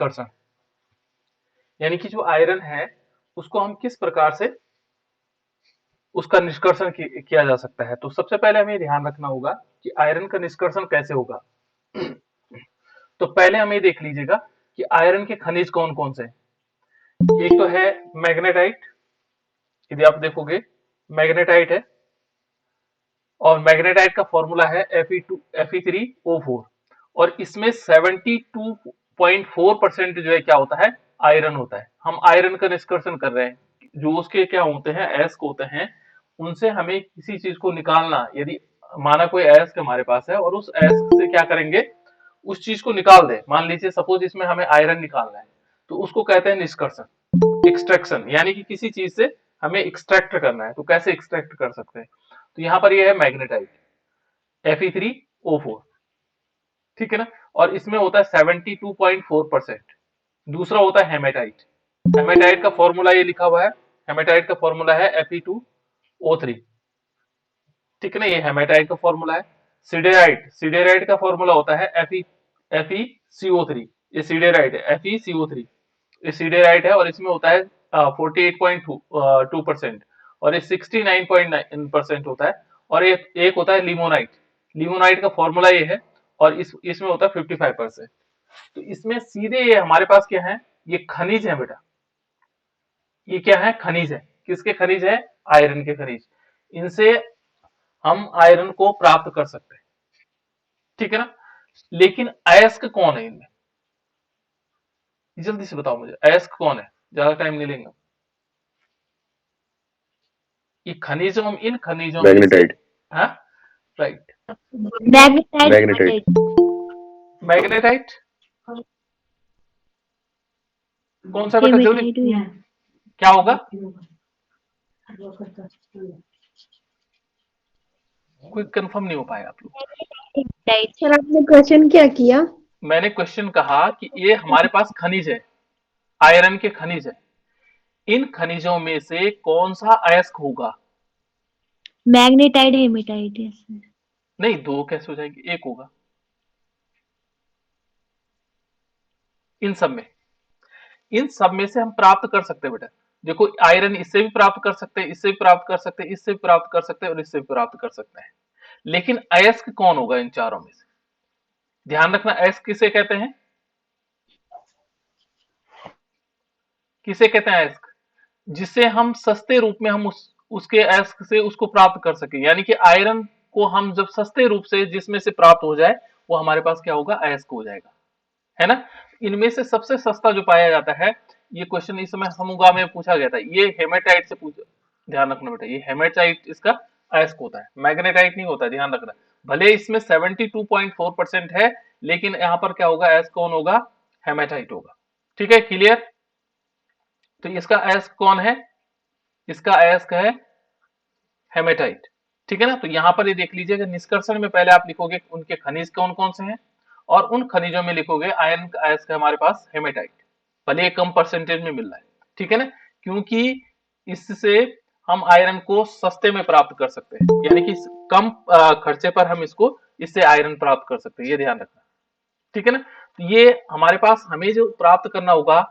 निष्कर्षण, यानी कि जो आयरन है उसको हम किस प्रकार से उसका निष्कर्षण किया जा सकता है। तो सबसे पहले हमें ध्यान रखना होगा कि आयरन का निष्कर्षण कैसे होगा। तो पहले हम ये देख लीजिएगा कि आयरन के खनिज कौन कौन से हैं। एक तो है मैग्नेटाइट, यदि आप देखोगे मैग्नेटाइट है, और मैग्नेटाइट का फॉर्मूला है Fe3O4, और इसमें 72.4% जो है क्या होता है, आयरन होता है। हम आयरन का निष्कर्षण कर रहे हैं, जो उसके क्या होते हैं, अयस्क होते हैं, उनसे हमें किसी चीज को निकालना। यदि माना कोई अयस्क हमारे पास है और उस अयस्क से क्या करेंगे, उस चीज को निकाल दे, मान लीजिए सपोज इसमें हमें आयरन निकालना है, तो उसको कहते हैं निष्कर्षण, एक्सट्रैक्शन, यानी कि किसी चीज से हमें एक्सट्रैक्ट करना है। तो कैसे एक्सट्रैक्ट कर सकते हैं, तो यहाँ पर ये है मैग्नेटाइट Fe3O4, ठीक है ना, और इसमें होता है 72.4%। दूसरा होता है हेमेटाइट, हेमेटाइट का फॉर्मूला ये लिखा हुआ है, हेमेटाइट का फॉर्मूला है Fe2O3, ठीक है ना, ये हेमेटाइट का फॉर्मूला है। सिडेराइट, सिडेराइट का फॉर्मूला होता है FeCO3, ये सिडेराइट है FeCO3, ये सिडेराइट है और इसमें होता है 48.2%, और ये 69.9% होता है। और एक होता है लिमोनाइट, लिमोनाइट का फॉर्मूला ये है, और इसमें होता है 55%। तो इसमें सीधे ये हमारे पास क्या है, ये खनिज है बेटा, ये क्या है, खनिज है। किसके खनिज है, आयरन के खनिज। इनसे हम आयरन को प्राप्त कर सकते हैं, ठीक है ना। लेकिन अयस्क कौन है इनमें, जल्दी से बताओ मुझे, अयस्क कौन है, ज्यादा टाइम नहीं लेंगे। ये खनिजों, इन खनिजों में से, मैग्नेटाइट। हाँ राइट, मैग्नेटाइट मैग्नेटाइट। मैग्नेटाइट। कौन सा बेटा, जल्दी, हेमेटाइट हुई। क्या होगा, कोई कंफर्म नहीं हो पाया आप लोग। हेमेटाइट। सर आपने क्वेश्चन क्या किया? मैंने क्वेश्चन कहा कि ये हमारे पास खनिज है, आयरन के खनिज है, इन खनिजों में से कौन सा अयस्क होगा। मैग्नेटाइट हेमेटाइट है सर। नहीं, दो कैसे हो जाएंगे, एक होगा इन सब में, इन सब में से हम प्राप्त कर सकते हैं बेटा। देखो आयरन इससे भी प्राप्त कर सकते हैं, इससे भी प्राप्त कर सकते हैं, इससे भी प्राप्त कर सकते हैं, और इससे भी प्राप्त कर सकते हैं। लेकिन अयस्क कौन होगा इन चारों में से, ध्यान रखना, अयस्क किसे कहते हैं, किसे कहते हैं अयस्क, जिसे हम सस्ते रूप में हम उसके अयस्क से उसको प्राप्त कर सके। यानी कि आयरन को हम जब सस्ते रूप से जिसमें से प्राप्त हो जाए, वो हमारे पास क्या होगा, अयस्क हो जाएगा, है ना। इनमें से सबसे सस्ता जो पाया जाता है, ये क्वेश्चन इस समय समुगा में पूछा गया था, ये हेमेटाइट से पूछा, ध्यान रखना बेटा, ये हेमेटाइट इसका अयस्क होता है, मैग्नेटाइट नहीं होता, ध्यान रखना। भले इसमें 72.4% है, लेकिन यहाँ पर क्या होगा, अयस्क कौन होगा, हेमेटाइट होगा, ठीक है, क्लियर। तो इसका अयस्क कौन है, इसका अयस्क है हेमेटाइट, ठीक है ना। तो यहां पर ये देख लीजिएगा, निष्कर्षण में पहले आप लिखोगे उनके खनिज कौन कौन से हैं, और उन खनिजों में लिखोगे आयरन का अयस्क है हमारे पास हेमेटाइट, भले ये कम परसेंटेज में मिल रहा है, ठीक है ना, क्योंकि इससे हम आयरन को सस्ते में प्राप्त कर सकते हैं, यानी कि कम खर्चे पर हम इसको, इससे आयरन प्राप्त कर सकते हैं, ये ध्यान रखना, ठीक है ना। तो ये हमारे पास हमें जो प्राप्त करना होगा,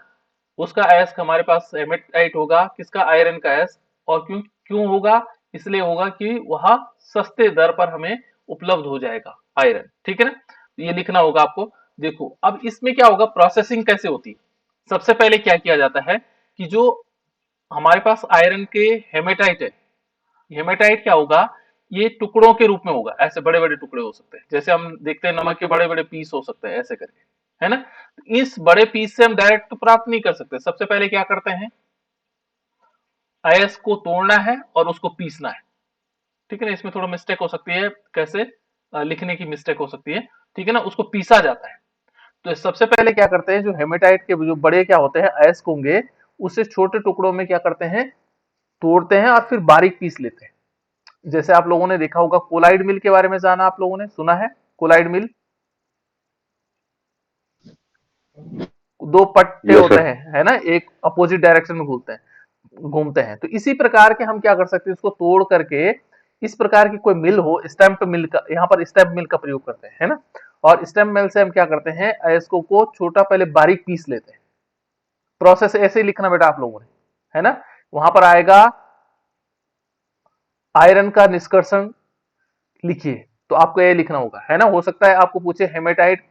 उसका अयस्क हमारे पास हेमेटाइट होगा, किसका, आयरन का अयस्क। और क्यों क्यों होगा, इसलिए होगा कि वह सस्ते दर पर हमें उपलब्ध हो जाएगा आयरन, ठीक है ना। तो ये लिखना होगा आपको। देखो अब इसमें क्या होगा, प्रोसेसिंग कैसे होती है। सबसे पहले क्या किया जाता है कि जो हमारे पास आयरन के हेमेटाइट है, हेमेटाइट क्या होगा, ये टुकड़ों के रूप में होगा, ऐसे बड़े बड़े टुकड़े हो सकते हैं, जैसे हम देखते हैं नमक के बड़े बड़े पीस हो सकते हैं, ऐसे करके, है ना। तो इस बड़े पीस से हम डायरेक्ट तो प्राप्त नहीं कर सकते, सबसे पहले क्या करते हैं, अयस्क को तोड़ना है और उसको पीसना है, ठीक है ना। इसमें थोड़ा मिस्टेक हो सकती है, कैसे, लिखने की मिस्टेक हो सकती है, ठीक है ना, उसको पीसा जाता है। तो सबसे पहले क्या करते हैं, जो हेमेटाइट के जो बड़े क्या होते हैं अयस्क होंगे, उसे छोटे टुकड़ों में क्या करते हैं, तोड़ते हैं और फिर बारीक पीस लेते हैं। जैसे आप लोगों ने देखा होगा, कोलाइड मिल के बारे में जाना, आप लोगों ने सुना है, कोलाइड मिल, दो पट्टे यस होते सर। हैं, है ना, एक अपोजिट डायरेक्शन में घूमते हैं। तो इसी प्रकार के हम क्या कर सकते हैं, इसको तोड़ करके, इस प्रकार की कोई मिल हो, स्टैंप मिल का, यहाँ पर स्टैंप मिल का प्रयोग करते हैं, है ना। और स्टेम सेल से हम क्या करते हैं, अयस्कों को छोटा पहले बारीक पीस लेते हैं। प्रोसेस ऐसे ही लिखना बेटा आप लोगों ने, है ना। वहां पर आएगा आयरन का निष्कर्षण लिखिए, तो आपको ये लिखना होगा, है ना। हो सकता है आपको पूछे हेमेटाइट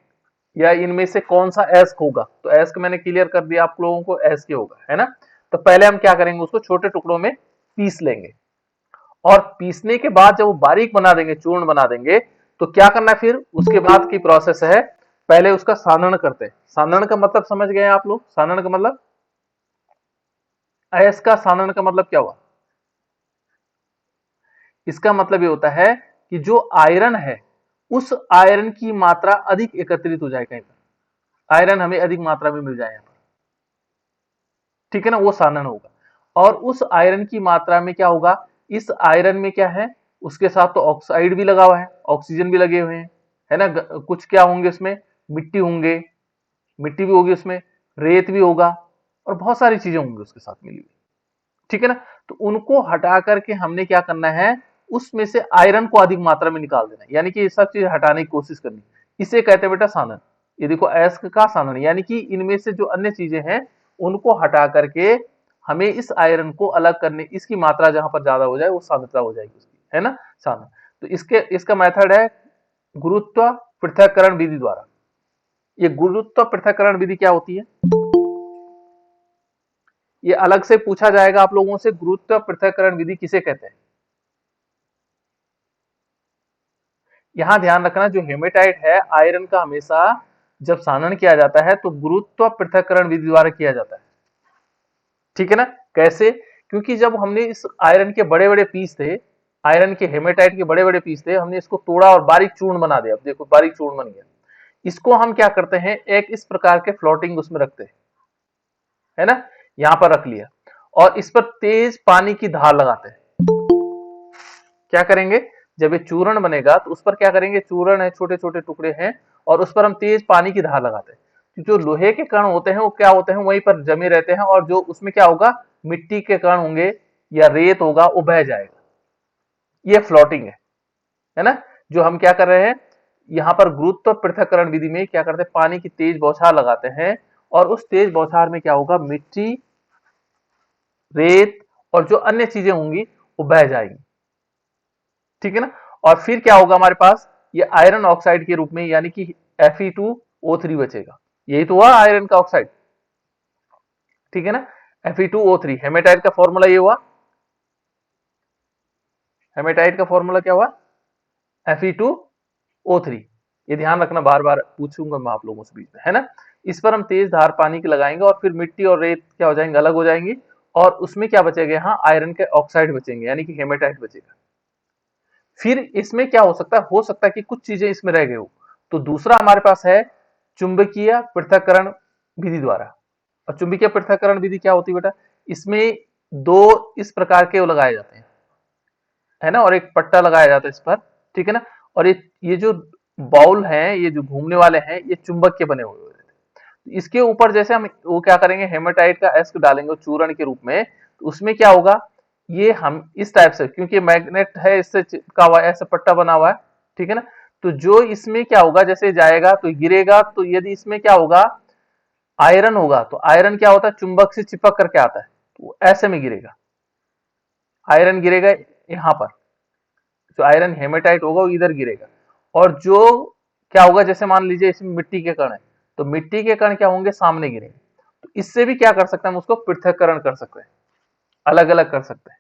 या इनमें से कौन सा एस्क होगा, तो एस्क मैंने क्लियर कर दिया आप लोगों को, एस्क होगा, है ना। तो पहले हम क्या करेंगे, उसको छोटे टुकड़ों में पीस लेंगे, और पीसने के बाद जब वो बारीक बना देंगे, चूर्ण बना देंगे, तो क्या करना है फिर उसके बाद की प्रोसेस है, पहले उसका सानन करते हैं। सानन का मतलब समझ गए आप लोग, सानन का मतलब, अयस्क का सानन का मतलब क्या हुआ, इसका मतलब ये होता है कि जो आयरन है उस आयरन की मात्रा अधिक एकत्रित हो जाए कहीं पर, आयरन हमें अधिक मात्रा में मिल जाए यहाँ पर, ठीक है ना, वो सानन होगा। और उस आयरन की मात्रा में क्या होगा, इस आयरन में क्या है, उसके साथ तो ऑक्साइड भी लगा हुआ है, ऑक्सीजन भी लगे हुए हैं, है ना। कुछ क्या होंगे उसमें, मिट्टी होंगे, मिट्टी भी होगी उसमें, रेत भी होगा, और बहुत सारी चीजें होंगी उसके साथ मिली हुई, ठीक है ना। तो उनको हटा करके हमने क्या करना है, उसमें से आयरन को अधिक मात्रा में निकाल देना है, यानी कि ये सब चीज हटाने की कोशिश करनी, इसे कहते हैं बेटा सानन। ये देखो अयस्क का सानन, यानी कि इनमें से जो अन्य चीजें हैं उनको हटा करके हमें इस आयरन को अलग करने, इसकी मात्रा जहां पर ज्यादा हो जाए वो सांद्रता हो जाएगी उसकी, है ना, सानन। तो इसका मेथड है गुरुत्व पृथक्करण विधि द्वारा। ये गुरुत्व पृथक्करण विधि क्या होती है, ये अलग से पूछा जाएगा आप लोगों से, गुरुत्व पृथक्करण विधि किसे कहते हैं। यहां ध्यान रखना, जो हेमेटाइट है आयरन का, हमेशा जब सानन किया जाता है तो गुरुत्व पृथक्करण विधि द्वारा किया जाता है, ठीक है ना। कैसे, क्योंकि जब हमने इस आयरन के बड़े बड़े पीस थे, आयरन के हेमेटाइट के बड़े बड़े पीस थे, हमने इसको तोड़ा और बारीक चूर्ण बना दिया। अब देखो बारीक चूर्ण बन गया, इसको हम क्या करते हैं, एक इस प्रकार के फ्लोटिंग उसमें रखते हैं, है ना, यहां पर रख लिया, और इस पर तेज पानी की धार लगाते हैं। क्या करेंगे, जब ये चूर्ण बनेगा तो उस पर क्या करेंगे, चूर्ण है, छोटे छोटे टुकड़े हैं, और उस पर हम तेज पानी की धार लगाते हैं। तो जो लोहे के कण होते हैं वो क्या होते हैं, वहीं पर जमे रहते हैं, और जो उसमें क्या होगा, मिट्टी के कण होंगे या रेत होगा, वो बह जाएगा। ये फ्लोटिंग है ना। जो हम क्या कर रहे हैं, यहाँ पर गुरुत्व पृथक्करण विधि में क्या करते हैं, पानी की तेज बौछार लगाते हैं, और उस तेज बौछार में क्या होगा, मिट्टी, रेत और जो अन्य चीजें होंगी वो बह जाएंगी, ठीक है ना। और फिर क्या होगा हमारे पास, ये आयरन ऑक्साइड के रूप में, यानी कि Fe2O3 बचेगा। यही तो हुआ आयरन का ऑक्साइड, ठीक है ना, Fe2O3। हेमेटाइट का फॉर्मूला ये हुआ, हेमेटाइट का फॉर्मूला क्या हुआ, Fe2O3। ये ध्यान रखना, बार बार पूछूंगा मैं आप लोगों से बीच में, है ना। इस पर हम तेज धार पानी की लगाएंगे, और फिर मिट्टी और रेत क्या हो जाएंगे, अलग हो जाएंगी, और उसमें क्या बचेगा, यहाँ आयरन के ऑक्साइड बचेंगे, यानी कि हेमेटाइट बचेगा। फिर इसमें क्या हो सकता है कि कुछ चीजें इसमें रह गए हो, तो दूसरा हमारे पास है चुंबकीय पृथक्करण विधि द्वारा। और चुंबकीय पृथक्करण विधि क्या होती है बेटा, इसमें दो इस प्रकार के वो लगाए जाते हैं, है ना, और एक पट्टा लगाया जाता है इस पर, ठीक है ना। और ये जो बाउल हैं, ये जो घूमने वाले हैं, ये चुंबक के बने हुए होते हैं। इसके ऊपर जैसे हम वो क्या करेंगे, हेमेटाइट का एस्क डालेंगे चूर्ण के रूप में, तो उसमें क्या होगा, ये हम इस टाइप से, क्योंकि मैग्नेट है इससे चिपका हुआ है, ऐसा पट्टा बना हुआ है, ठीक है ना। तो जो इसमें क्या होगा, जैसे जाएगा तो गिरेगा, तो यदि इसमें क्या होगा, आयरन होगा, तो आयरन क्या होता है, चुंबक से चिपक करके आता है, तो ऐसे में गिरेगा, आयरन गिरेगा यहाँ पर, जो आयरन हेमेटाइट होगा वो इधर गिरेगा। और जो क्या होगा, जैसे मान लीजिए इसमें मिट्टी के कण है, तो मिट्टी के कण क्या होंगे, सामने गिरेंगे। तो इससे भी क्या कर सकते हैं, हम उसको पृथक्करण कर सकते हैं, अलग अलग कर सकते हैं।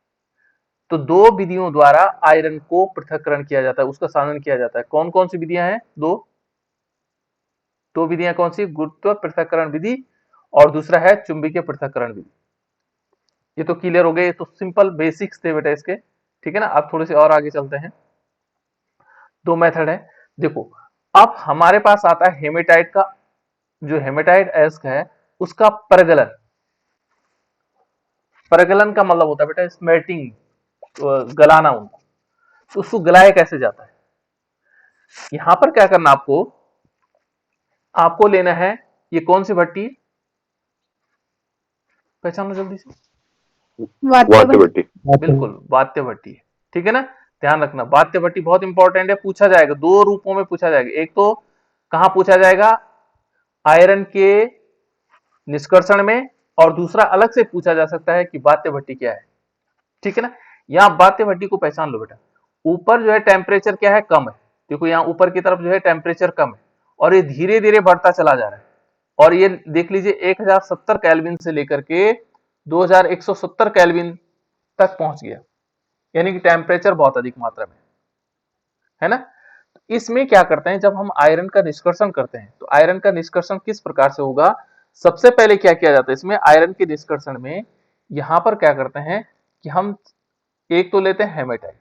तो दो विधियों द्वारा आयरन को पृथक्करण किया जाता है, उसका सानन किया जाता है। कौन कौन सी विधियां हैं, दो दो विधियां कौन सी, गुरुत्व पृथक्करण विधि, और दूसरा है चुंबकीय पृथक्करण विधि। ये तो क्लियर हो गए, ये तो सिंपल बेसिक्स थे बेटा इसके, ठीक है ना। अब थोड़े से और आगे चलते हैं। दो मेथड है, देखो अब हमारे पास आता है हेमेटाइट का, जो हेमेटाइट एस्क है उसका परगलन। परगलन का मतलब होता है बेटा स्मेल्टिंग, गलाना उनको। तो उसको गलाया कैसे जाता है, यहां पर क्या करना, आपको आपको लेना है, ये कौन सी भट्टी, पहचानो जल्दी से, वात्य भट्टी। बिल्कुल वात्य भट्टी है, ठीक है ना। ध्यान रखना, वात्य भट्टी बहुत इंपॉर्टेंट है, पूछा जाएगा, दो रूपों में पूछा जाएगा। एक तो कहां पूछा जाएगा? आयरन के निष्कर्षण में, और दूसरा अलग से पूछा जा सकता है कि बात्य भट्टी क्या है। ठीक है ना। यहाँ बात्य भट्टी को पहचान लो बेटा। ऊपर जो है टेम्परेचर क्या है? कम है। देखो यहाँ ऊपर की तरफ जो है टेम्परेचर कम है और ये धीरे धीरे बढ़ता चला जा रहा है। और ये देख लीजिए 1070 केल्विन से लेकर के 2170 केल्विन तक पहुंच गया, यानी कि टेम्परेचर बहुत अधिक मात्रा में है ना। इसमें क्या करते हैं, जब हम आयरन का निष्कर्षण करते हैं तो आयरन का निष्कर्षण किस प्रकार से होगा? सबसे पहले क्या किया जाता है इसमें आयरन के निष्कर्षण में? यहां पर क्या करते हैं कि हम एक तो लेते हैं हेमेटाइट।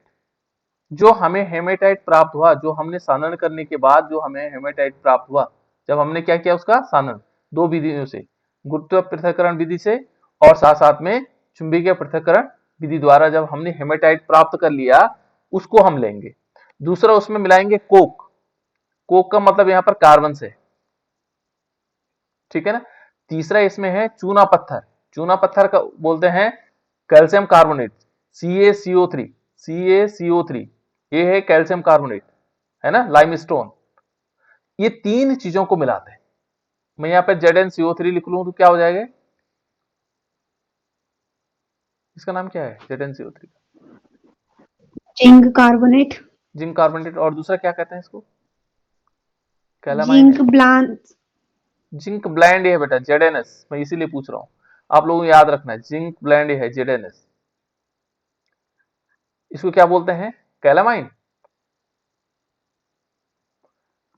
जो हमें हेमेटाइट प्राप्त हुआ, जो हमने सानन करने के बाद जो हमें हेमेटाइट प्राप्त हुआ, जब हमने क्या किया उसका सानन दो विधियों से, गुरुत्व पृथक्करण विधि से और साथ साथ में चुंबकीय पृथक्करण विधि द्वारा जब हमने हेमेटाइट प्राप्त कर लिया, उसको हम लेंगे। दूसरा उसमें मिलाएंगे कोक। कोक का मतलब यहां पर कार्बन से, ठीक है ना। तीसरा इसमें है चूना पत्थर। चूना पत्थर का बोलते हैं कैल्शियम कार्बोनेट, CaCO3। CaCO3 ये है कैल्शियम कार्बोनेट, है ना, लाइमस्टोन। ये तीन चीजों को मिलाते हैं। मैं यहाँ पे ZnCO3 लिख लूं तो क्या हो जाएगा? इसका नाम क्या है ZnCO3? Zinc carbonate, zinc carbonate. और दूसरा क्या कहते हैं इसको? कैलामाइन। जिंक ब्लांस, जिंक ब्लेंड है बेटा, ZnS। मैं इसीलिए पूछ रहा हूं, आप लोगों को याद रखना है, जिंक ब्लेंड है ZnS। इसको क्या बोलते हैं? कैलामाइन।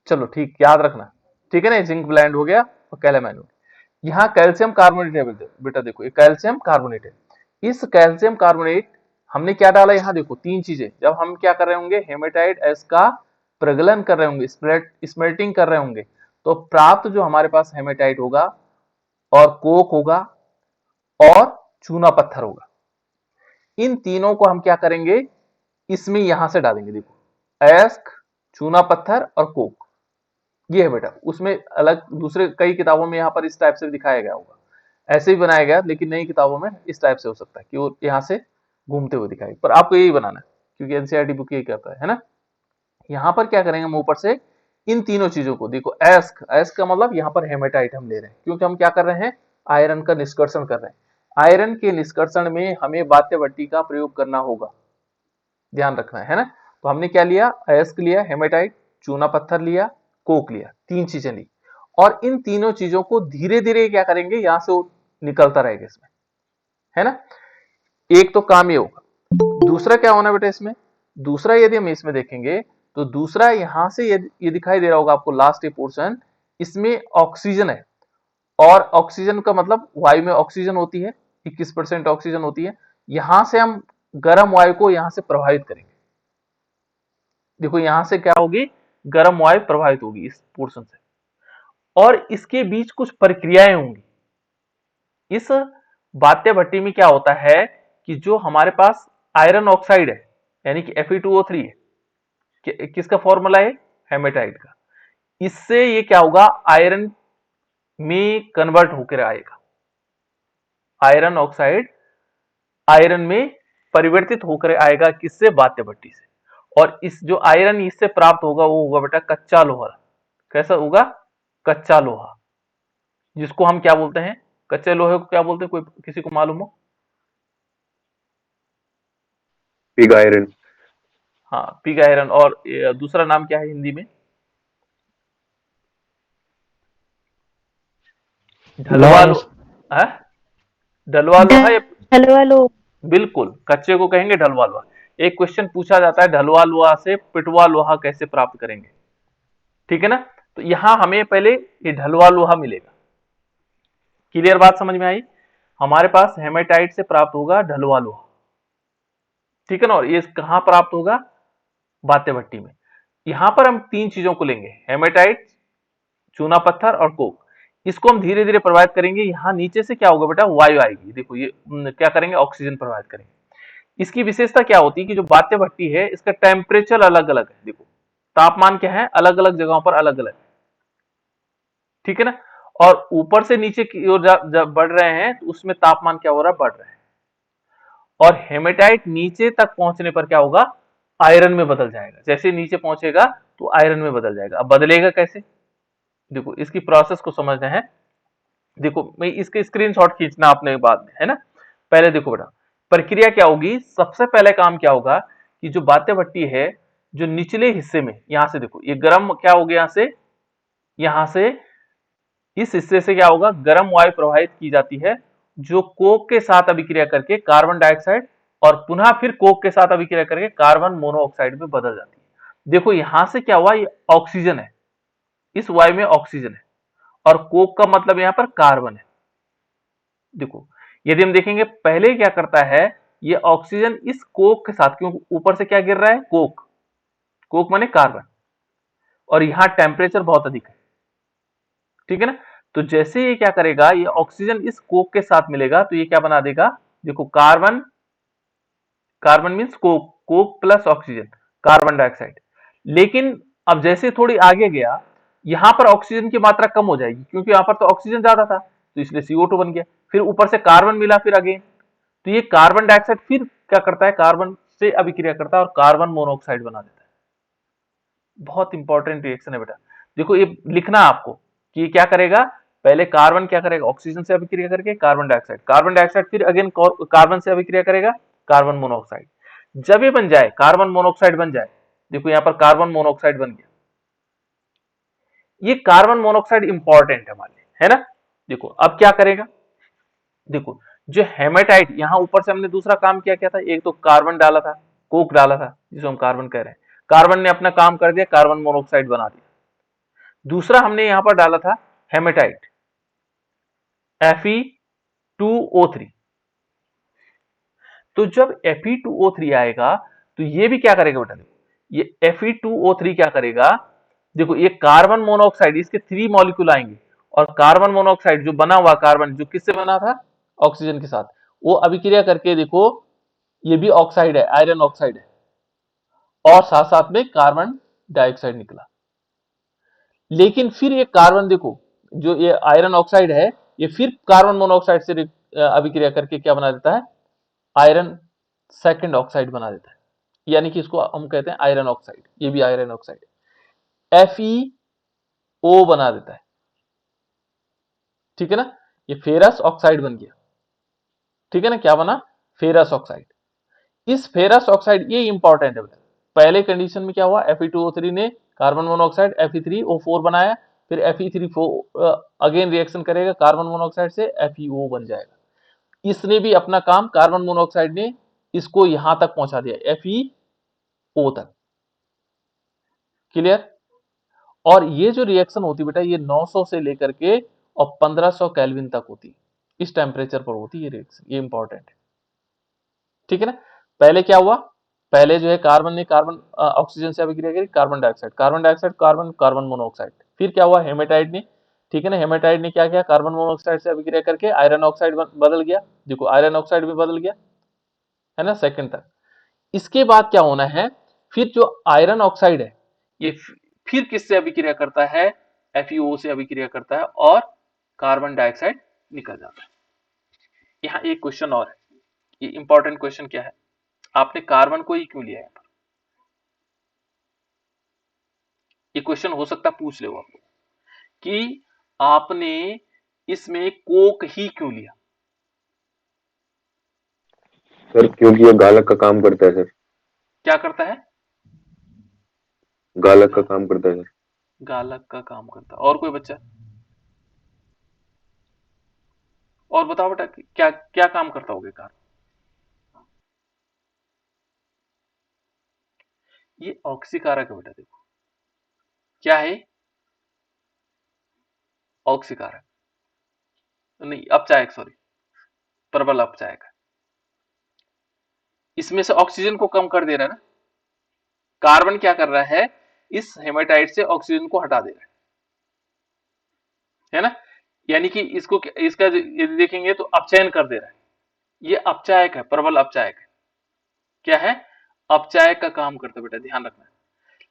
चलो ठीक, याद रखना, ठीक है ना। जिंक ब्लेंड हो गया और कैलामाइन हो गया। यहाँ कैल्शियम कार्बोनेट है बेटा, देखो ये कैल्शियम कार्बोनेट है। इस कैल्शियम कार्बोनेट हमने क्या डाला यहाँ? देखो तीन चीजें। जब हम क्या कर रहे होंगे, हेमेटाइट एस का प्रगलन कर रहे होंगे, स्मेल्टिंग कर रहे होंगे, तो प्राप्त जो हमारे पास हेमेटाइट होगा और कोक होगा और चूना पत्थर होगा, इन तीनों को हम क्या करेंगे, इसमें यहां से डालेंगे। देखो एस्क, चूना पत्थर और कोक, ये है बेटा। उसमें अलग दूसरे कई किताबों में यहाँ पर इस टाइप से दिखाया गया होगा, ऐसे ही बनाया गया, लेकिन नई किताबों में इस टाइप से हो सकता है कि वो यहाँ से घूमते हुए दिखाई, पर आपको यही बनाना है क्योंकि एनसीईआरटी बुक यही कहता है ना। यहाँ पर क्या करेंगे हम ऊपर से इन तीनों चीजों को, देखो एस्क, एस्क का मतलब यहाँ पर हेमेटाइट हम ले रहे हैं क्योंकि हम क्या कर रहे हैं, आयरन का निष्कर्षण कर रहे हैं। आयरन के निष्कर्षण में हमें बात्य भट्टी का प्रयोग करना होगा, ध्यान रखना है ना। तो हमने क्या लिया, एस्क लिया, हेमेटाइट, चूना पत्थर लिया, कोक लिया, तीन चीजें ली। और इन तीनों चीजों को धीरे धीरे क्या करेंगे, यहां से निकलता रहेगा इसमें, है ना। एक तो काम ये होगा। दूसरा क्या होना बेटा इसमें, दूसरा यदि हम इसमें देखेंगे तो दूसरा यहां से ये दिखाई दे रहा होगा आपको लास्ट ये पोर्शन, इसमें ऑक्सीजन है। और ऑक्सीजन का मतलब वायु में ऑक्सीजन होती है, 21% ऑक्सीजन होती है। यहां से हम गर्म वायु को यहां से प्रभावित करेंगे। देखो यहां से क्या होगी, गर्म वायु प्रभावित होगी इस पोर्शन से, और इसके बीच कुछ प्रक्रियाएं होंगी। इस बात्य भट्टी में क्या होता है कि जो हमारे पास आयरन ऑक्साइड है, यानी कि Fe2O3 है, किसका फॉर्मूला है, हेमेटाइट का। इससे ये क्या होगा, आयरन में कन्वर्ट होकर आएगा। आयरन ऑक्साइड आयरन में परिवर्तित होकर आएगा, किससे, बात्य भट्टी से। और इस जो आयरन इससे प्राप्त होगा वो होगा बेटा कच्चा लोहा। कैसा होगा, कच्चा लोहा, जिसको हम क्या बोलते हैं, कच्चे लोहे को क्या बोलते हैं, कोई किसी को मालूम हो? Pig iron. हाँ, पिग आयरन। और दूसरा नाम क्या है हिंदी में? ढलवा लोहा। ढलवा लोहा या ढलवा लो, बिल्कुल, कच्चे को कहेंगे ढलवा लोहा। एक क्वेश्चन पूछा जाता है, ढलवा लोहा से पिटवा लोहा कैसे प्राप्त करेंगे, ठीक है ना। तो यहां हमें पहले ये ढलवा लोहा मिलेगा। क्लियर बात समझ में आई? हमारे पास हेमेटाइट से प्राप्त होगा ढलवा लोहा, ठीक है ना। और ये कहां प्राप्त होगा, बात्य भट्टी में। यहां पर हम तीन चीजों को लेंगे, हेमेटाइट, चूना पत्थर और कोक। इसको हम धीरे धीरे प्रभावित करेंगे। यहाँ नीचे से क्या होगा बेटा, वायु आएगी। देखो ये क्या करेंगे, ऑक्सीजन प्रभावित करेंगे। इसकी विशेषता क्या होती है कि जो बात्य भट्टी है इसका टेम्परेचर अलग अलग है। देखो तापमान क्या है, अलग अलग जगहों पर अलग अलग, ठीक है ना। और ऊपर से नीचे की ओर जब बढ़ रहे हैं तो उसमें तापमान क्या हो रहा है, बढ़ रहा है। और हेमेटाइट नीचे तक पहुंचने पर क्या होगा, आयरन में बदल जाएगा। जैसे नीचे पहुंचेगा तो आयरन में बदल जाएगा। अब बदलेगा कैसे, देखो इसकी प्रोसेस को समझना है। देखो मैं इसके स्क्रीनशॉट खींचना आपने बाद में, है ना। पहले देखो बेटा, प्रक्रिया क्या होगी, सबसे पहले काम क्या होगा कि जो बाध्य भट्टी है, जो निचले हिस्से में, यहां से देखो ये गर्म क्या हो गया, यहां से इस हिस्से से क्या होगा, गर्म वायु प्रवाहित की जाती है, जो कोक के साथ अभिक्रिया करके कार्बन डाइऑक्साइड और पुनः फिर कोक के साथ अभिक्रिया करके कार्बन मोनोऑक्साइड में बदल जाती है। देखो यहां से क्या हुआ, ये ऑक्सीजन है, इस वायु में ऑक्सीजन है, और कोक का मतलब यहां पर कार्बन है। देखो यदि हम देखेंगे पहले क्या करता है, ये ऑक्सीजन इस कोक के साथ, क्योंकि ऊपर से क्या गिर रहा है, कोक, कोक माने कार्बन, और यहां टेम्परेचर बहुत अधिक है, ठीक है ना। तो जैसे ये क्या करेगा, ये ऑक्सीजन इस कोक के साथ मिलेगा तो ये क्या बना देगा, देखो carbon, carbon means Coke, Coke plus oxygen, carbon dioxide. लेकिन अब जैसे थोड़ी आगे गया, यहां पर ऑक्सीजन की मात्रा कम हो जाएगी, क्योंकि यहां पर तो ऑक्सीजन ज्यादा था, तो इसलिए CO2 बन गया, फिर ऊपर से कार्बन मिला फिर अगेन, तो ये कार्बन डाइऑक्साइड फिर क्या करता है, कार्बन से अभिक्रिया करता है और कार्बन मोनोऑक्साइड बना देता है। बहुत इंपॉर्टेंट रिएक्शन है बेटा। देखो ये लिखना आपको कि ये क्या करेगा, पहले कार्बन क्या करेगा, ऑक्सीजन से अभिक्रिया करके कार्बन डाइऑक्साइड, कार्बन डाइऑक्साइड फिर अगेन कार्बन से अभिक्रिया करेगा कार्बन मोनोऑक्साइड। जब ये बन जाए, कार्बन मोनोऑक्साइड बन जाए, देखो यहां पर कार्बन मोनोऑक्साइड बन गया। ये कार्बन मोनोऑक्साइड इंपॉर्टेंट है हमारे लिए, है ना। देखो अब क्या करेगा, देखो जो हेमेटाइट, यहां ऊपर से हमने दूसरा काम क्या किया था, एक तो कार्बन डाला था, कोक डाला था जिसको हम कार्बन कह रहे हैं, कार्बन ने अपना काम कर दिया, कार्बन मोनोऑक्साइड बना दिया। दूसरा हमने यहां पर डाला था हेमेटाइट, Fe2O3। तो जब Fe2O3 आएगा तो ये भी क्या करेगा बेटा, देखो ये Fe2O3 क्या करेगा, देखो ये कार्बन मोनोऑक्साइड, इसके 3 मॉलिक्यूल आएंगे, और कार्बन मोनोऑक्साइड जो बना हुआ कार्बन, जो किससे बना था, ऑक्सीजन के साथ, वो अभिक्रिया करके देखो ये भी ऑक्साइड है, आयरन ऑक्साइड है, और साथ साथ में कार्बन डाइऑक्साइड निकला। लेकिन फिर ये कार्बन देखो, जो ये आयरन ऑक्साइड है, ये फिर कार्बन मोनोऑक्साइड से अभिक्रिया करके क्या बना देता है, आयरन सेकंड ऑक्साइड बना देता है, यानी कि इसको हम कहते हैं आयरन ऑक्साइड, ये भी आयरन ऑक्साइड, FeO बना देता है, ठीक है ना। ये फेरस ऑक्साइड बन गया, ठीक है ना, क्या बना, फेरस ऑक्साइड। इस फेरस ऑक्साइड, ये इंपॉर्टेंट है, पहले कंडीशन में क्या हुआ, Fe2O3 ने कार्बन मोनोऑक्साइड Fe3O4 बनाया, फिर Fe3O अगेन रिएक्शन करेगा कार्बन मोनोऑक्साइड से, FeO बन जाएगा। इसने भी अपना काम, कार्बन मोनोऑक्साइड ने इसको यहां तक पहुंचा दिया, FeO तक, क्लियर। और ये जो रिएक्शन होती बेटा, ये 900 से लेकर के और 1500 केल्विन तक होती, इस टेम्परेचर पर होती ये रिएक्शन, ये इंपॉर्टेंट है, ठीक है ना। पहले क्या हुआ, पहले जो है कार्बन ने कार्बन ऑक्सीजन से अभिक्रिया करी, carbon dioxide, carbon dioxide, carbon, carbon monoxide. फिर क्या हुआ, हेमेटाइड ने, ठीक है ना, हेमेटाइड ने क्या किया, कार्बन मोनोऑक्साइड से अभिक्रिया करके आयरन ऑक्साइड बदल गया, देखो आयरन ऑक्साइड में बदल गया, है ना, सेकंड तक। इसके बाद क्या होना है, फिर जो आयरन ऑक्साइड है, ये फिर किससे अभिक्रिया करता है, FeO से अभिक्रिया करता है, और कार्बन डाइऑक्साइड निकल जाता है। यहां एक क्वेश्चन और है, ये इंपॉर्टेंट क्वेश्चन क्या है, आपने कार्बन को ही क्यों लिया है, ये क्वेश्चन हो सकता पूछ ले वो आपको कि आपने इसमें कोक ही क्यों लिया। सर क्योंकि ये गालक का काम करता है सर, क्या करता है, गालक का काम करता है सर। गालक का काम करता है। और कोई बच्चा, और बताओ बेटा, क्या क्या काम करता होगा कार्बन, ये ऑक्सीकारक है बेटा, देखो क्या है, ऑक्सीकारक नहीं, अपचायक, सॉरी, प्रबल अपचायक। इसमें से ऑक्सीजन को कम कर दे रहा है ना, कार्बन क्या कर रहा है, इस हेमेटाइट से ऑक्सीजन को हटा दे रहा है ना, यानी कि इसको, इसका यदि देखेंगे तो अपचयन कर दे रहा है, ये अपचायक है, प्रबल अपचायक है, क्या है, अपचायक का काम करता है बेटा, ध्यान रखना।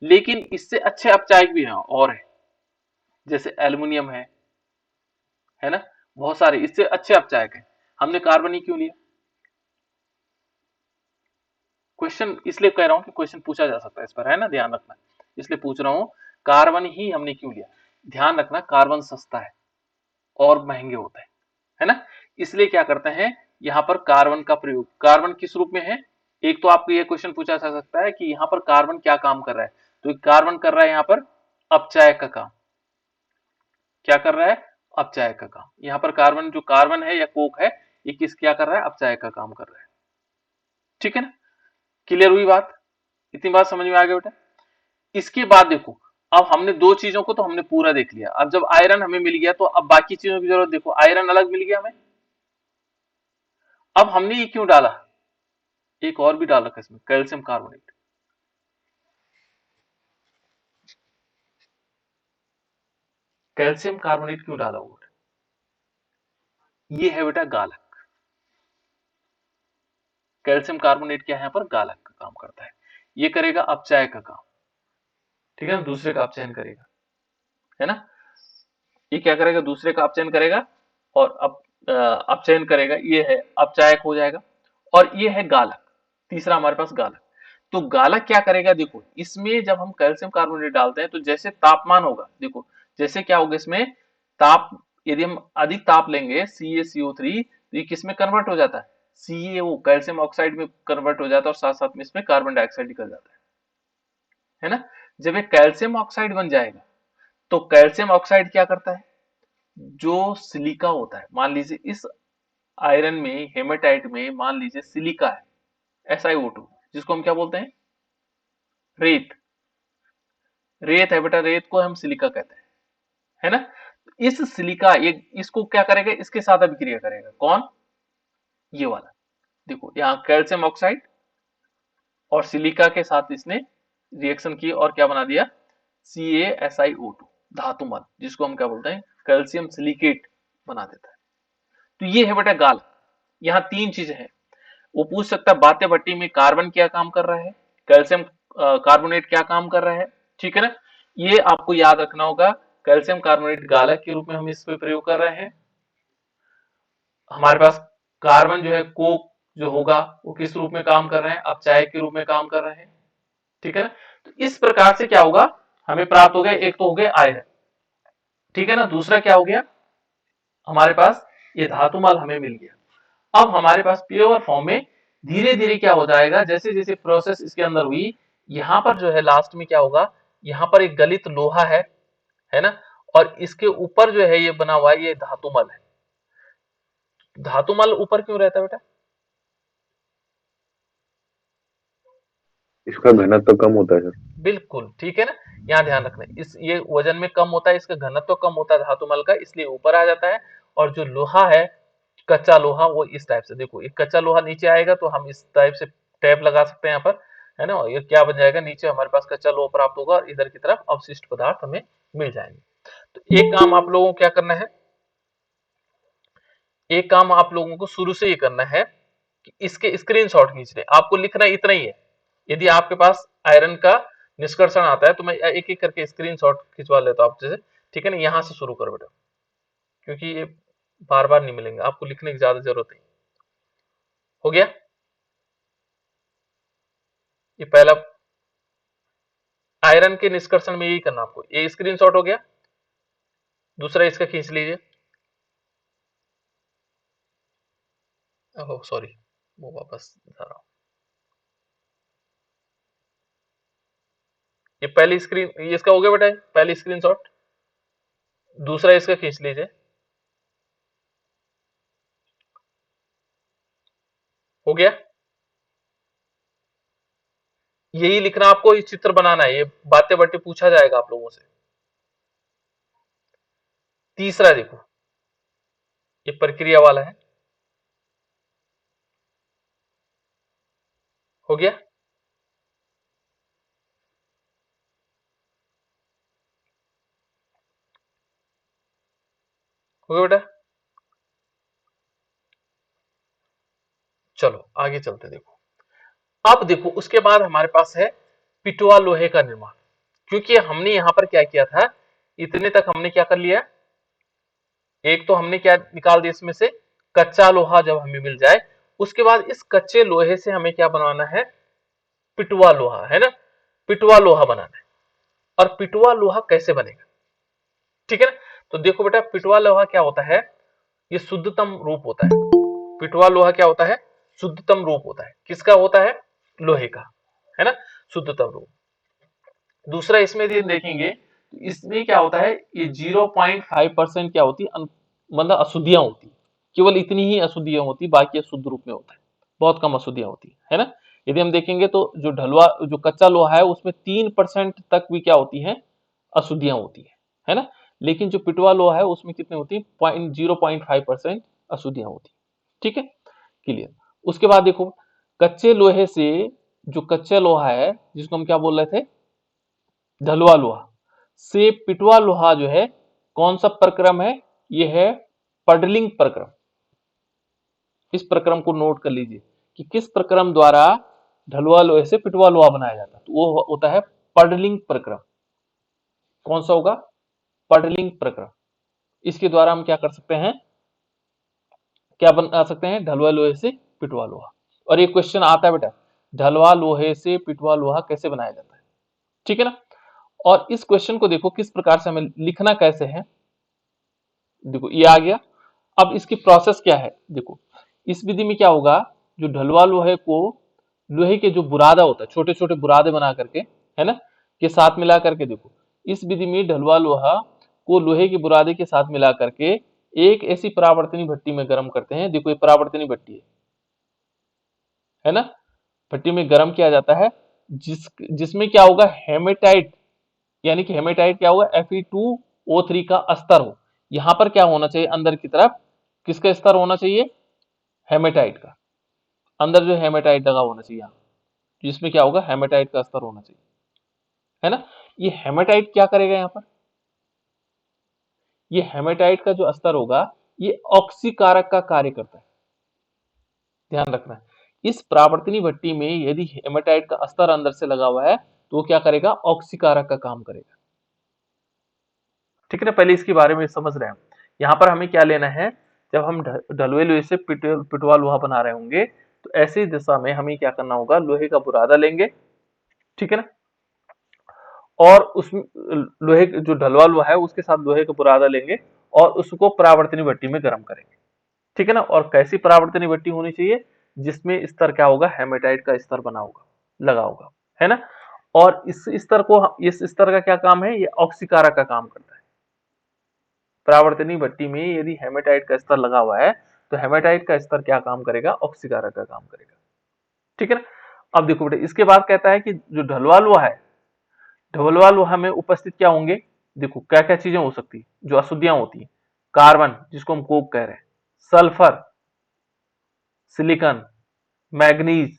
लेकिन इससे अच्छे अपचायक भी हैं और है, जैसे एल्युमिनियम है ना, बहुत सारे इससे अच्छे अपचायक हैं, हमने कार्बन ही क्यों लिया। क्वेश्चन इसलिए कह रहा हूं कि क्वेश्चन पूछा जा सकता है इस पर, है ना, ध्यान रखना, इसलिए पूछ रहा हूं कार्बन ही हमने क्यों लिया। ध्यान रखना कार्बन सस्ता है और महंगे होते हैं, है ना। इसलिए क्या करते हैं यहाँ पर कार्बन का प्रयोग, कार्बन किस रूप में है, एक तो आपको ये क्वेश्चन पूछा जा सकता है कि यहाँ पर कार्बन क्या काम कर रहा है, तो कार्बन कर रहा है यहाँ पर अपचायक का काम। क्या कर रहा है, अपचायक का काम। यहाँ पर कार्बन, जो कार्बन है या कोक है, ये किस क्या कर रहा है, अपचायक का काम कर रहा है। ठीक है ना, क्लियर हुई बात, इतनी बात समझ में आ गया बेटा। इसके बाद देखो, अब हमने दो चीजों को तो हमने पूरा देख लिया। अब जब आयरन हमें मिल गया तो अब बाकी चीजों की जरूरत, देखो आयरन अलग मिल गया हमें, अब हमने ये क्यों डाला, एक और भी डाल रखा है इसमें, कैल्शियम कार्बोनेट। कैल्शियम कार्बोनेट क्यों डाला हुआ, ये है बेटा गालक। कैल्शियम कार्बोनेट क्या है यहाँ पर, गालक का काम करता है, ये करेगा अपचाय का काम। ठीक है ना, दूसरे का अपचयन करेगा, है ना, ये क्या करेगा, दूसरे का अपचयन करेगा और अपचयन करेगा, ये है अपचायक हो जाएगा। और ये है गालक, तीसरा हमारे पास गालक। तो गालक क्या करेगा, देखो इसमें जब हम कैल्शियम कार्बोनेट डालते हैं तो जैसे तापमान होगा, देखो जैसे क्या होगा इसमें ताप, यदि हम अधिक ताप लेंगे CaCO3 तो ये किस में कन्वर्ट हो जाता है, CaO कैल्शियम ऑक्साइड में कन्वर्ट हो जाता है, और साथ साथ में इसमें कार्बन डाइऑक्साइड निकल जाता है ना। जब ये कैल्शियम ऑक्साइड बन जाएगा तो कैल्शियम ऑक्साइड क्या करता है, जो सिलिका होता है, मान लीजिए इस आयरन में, हेमेटाइट में मान लीजिए सिलिका है, SiO2, जिसको हम क्या बोलते हैं, रेत। रेत है बेटा, रेत को हम सिलिका कहते हैं, है ना। इस सिलिका, ये इसको क्या करेगा, इसके साथ अभिक्रिया करेगा, कौन, ये वाला। देखो यहाँ कैल्शियम ऑक्साइड और सिलिका के साथ इसने रिएक्शन की और क्या बना दिया, CaSiO2 धातुमल, जिसको हम क्या बोलते हैं, कैल्शियम सिलिकेट बना देता है। तो ये है बेटा गाल। यहाँ तीन चीजें हैं, वो पूछ सकता है बात्य भट्टी में कार्बन क्या काम कर रहा है, कैल्शियम कार्बोनेट क्या काम कर रहा है, ठीक है ना। ये आपको याद रखना होगा, कैल्शियम कार्बोनेट गालक के रूप में हम इस पे प्रयोग कर रहे हैं। हमारे पास कार्बन जो है, कोक जो होगा वो किस रूप में काम कर रहे हैं, अपचायक के रूप में काम कर रहे हैं, ठीक है ना। तो इस प्रकार से क्या होगा, हमें प्राप्त हो गया, एक तो हो गया आयरन, ठीक है ना, दूसरा क्या हो गया, हमारे पास ये धातुमल हमें मिल गया। अब हमारे पास प्योर फॉर्म में धीरे धीरे क्या हो जाएगा, जैसे जैसे प्रोसेस इसके अंदर हुई, यहाँ पर जो है लास्ट में क्या होगा, यहाँ पर एक गलित लोहा है ना, और इसके ऊपर जो है ये बना हुआ है, ये धातुमल है। धातुमल ऊपर क्यों रहता है बेटा, इसका घनत्व कम होता है सर। बिल्कुल ठीक है ना, यहाँ ध्यान रखना, इस ये वजन में कम होता है, इसका घनत्व कम होता है धातुमल का, इसलिए ऊपर आ जाता है। और जो लोहा है, कच्चा लोहा, वो इस टाइप से, देखो एक कच्चा लोहा नीचे आएगा तो हम इस टाइप से टैप लगा सकते हैं यहाँ पर, है ना। ये क्या बन जाएगा, नीचे हमारे पास कच्चा लोहा प्राप्त होगा और इधर की तरफ अवशिष्ट पदार्थ हमें मिल जाएंगे। तो एक काम आप लोगों को क्या करना है, एक काम आप लोगों को शुरू से ये करना है कि इसके स्क्रीनशॉट खींचने, आपको लिखना इतना ही है। यदि आपके पास आयरन का निष्कर्षण आता है तो मैं एक एक करके स्क्रीनशॉट खिंचवा लेता हूं आपसे, ठीक है ना। यहां से शुरू करो बेटा, क्योंकि ये बार बार नहीं मिलेंगे, आपको लिखने की ज्यादा जरूरत नहीं। हो गया, ये पहला आयरन के निष्कर्षण में यही करना आपको, ये स्क्रीनशॉट हो गया। दूसरा इसका खींच लीजिए, ओह सॉरी, वो वापस जा रहा हूं। ये पहली स्क्रीन, ये इसका हो गया बेटा, पहली स्क्रीनशॉट। दूसरा इसका खींच लीजिए, हो गया। यही लिखना आपको, ये चित्र बनाना है, ये बातें बट्टे पूछा जाएगा आप लोगों से। तीसरा देखो, ये प्रक्रिया वाला है, हो गया। हो गया बेटा, चलो आगे चलते, देखो अब देखो उसके बाद हमारे पास है पिटवा लोहे का निर्माण। क्योंकि हमने यहां पर क्या किया था, इतने तक हमने क्या कर लिया, एक तो हमने क्या निकाल दिया इसमें से, कच्चा लोहा जब हमें मिल जाए, उसके बाद इस कच्चे लोहे से हमें क्या बनवाना है, पिटवा लोहा, है ना, पिटवा लोहा बनाना है। और पिटवा लोहा कैसे बनेगा, ठीक है ना। तो देखो बेटा, पिटवा लोहा क्या होता है, ये शुद्धतम रूप होता है। पिटवा लोहा क्या होता है, शुद्धतम रूप होता है। किसका होता है, लोहे का, है ना, शुद्धतम रूप। दूसरा इसमें यदि देखेंगे तो इसमें क्या होता है, ये 0.5% क्या होती है, मतलब अशुद्धियां होती है। केवल इतनी ही अशुद्धियां होती, बाकी शुद्ध रूप में होता है, बहुत कम अशुद्धियां होती है ना। यदि हम देखेंगे तो जो ढलवा, जो कच्चा लोहा है उसमें 3% तक भी क्या होती है, अशुद्धियां होती है ना। लेकिन जो पिटवा लोहा है उसमें कितने होती है, 0.5% अशुद्धियां होती है। ठीक है, क्लियर। उसके बाद देखो, कच्चे लोहे से, जो कच्चा लोहा है जिसको हम क्या बोल रहे थे, ढलवा लोहा से पिटवा लोहा जो है, कौन सा प्रक्रम है, ये है पडलिंग प्रक्रम। इस प्रक्रम को नोट कर लीजिए कि किस प्रक्रम द्वारा ढलवा लोहे से पिटवा लोहा बनाया जाता है, तो वो होता है पडलिंग प्रक्रम। कौन सा होगा, पडलिंग प्रक्रम। इसके द्वारा हम क्या कर सकते हैं, क्या बना सकते हैं, ढलवा लोहे से पिटवा लोहा। और ये क्वेश्चन आता है बेटा, ढलवा लोहे से पिटवा लोहा कैसे बनाया जाता है, ठीक है ना। और इस क्वेश्चन को देखो किस प्रकार से हमें लिखना कैसे है, देखो ये आ गया। अब इसकी प्रोसेस क्या है, देखो इस विधि में क्या होगा, जो ढलवा लोहे को, लोहे के जो बुरादा होता है, छोटे छोटे बुरादे बना करके, है ना, के साथ मिला करके, देखो इस विधि में ढलवा लोहा को लोहे के बुरादे के साथ मिला करके एक ऐसी परावर्तनी भट्टी में गर्म करते हैं। देखो ये परावर्तनी भट्टी है ना, भट्टी में गर्म किया जाता है, जिसमें क्या होगा, हेमेटाइट, यानी कि हेमेटाइट क्या होगा, Fe2O3 का स्तर हो। यहां पर क्या होना चाहिए, अंदर की तरफ किसका स्तर होना चाहिए, हेमेटाइट का, अंदर जो हेमेटाइट लगा होना चाहिए यहाँ, जिसमें क्या होगा, हेमेटाइट का स्तर होना चाहिए, है ना। ये हेमेटाइट क्या करेगा यहाँ पर, ये हेमेटाइट का जो स्तर होगा ये ऑक्सीकारक का कार्य करता है, ध्यान रखना है। इस परावर्तनी भट्टी में यदि हेमेटाइट का स्तर अंदर से लगा हुआ है तो वो क्या करेगा, ऑक्सीकारक का काम करेगा, ठीक है ना। पहले इसके बारे में समझ रहे हैं। यहाँ पर हमें क्या लेना है, जब हम ढलुए लोहे से पिटवा लोहा बना रहे होंगे तो ऐसी दिशा में हमें क्या करना होगा, लोहे का बुरादा लेंगे, ठीक है ना, और उस लोहे जो ढलवा लोहा है उसके साथ लोहे का बुरादा लेंगे और उसको परावर्तनी भट्टी में गर्म करेंगे, ठीक है ना। और कैसी परावर्तनी भट्टी होनी चाहिए, जिसमें स्तर क्या होगा, हेमेटाइट का स्तर बना होगा, लगा होगा, है ना। और इस स्तर को, इस स्तर का क्या काम है, ये ऑक्सीकारक का काम करता है। परावर्तनी भट्टी में यदि हेमेटाइट का स्तर लगा हुआ है तो हेमेटाइट का स्तर क्या काम करेगा, ऑक्सीकारक का काम करेगा, ठीक है ना। अब देखो बेटे, इसके बाद कहता है कि जो ढलवा लोहा है, ढलवा लोहा में उपस्थित क्या होंगे, देखो क्या क्या चीजें हो सकती है, जो अशुद्धियां होती है, कार्बन जिसको हम कोक कह रहे हैं, सल्फर, सिलिकॉन, मैग्नीज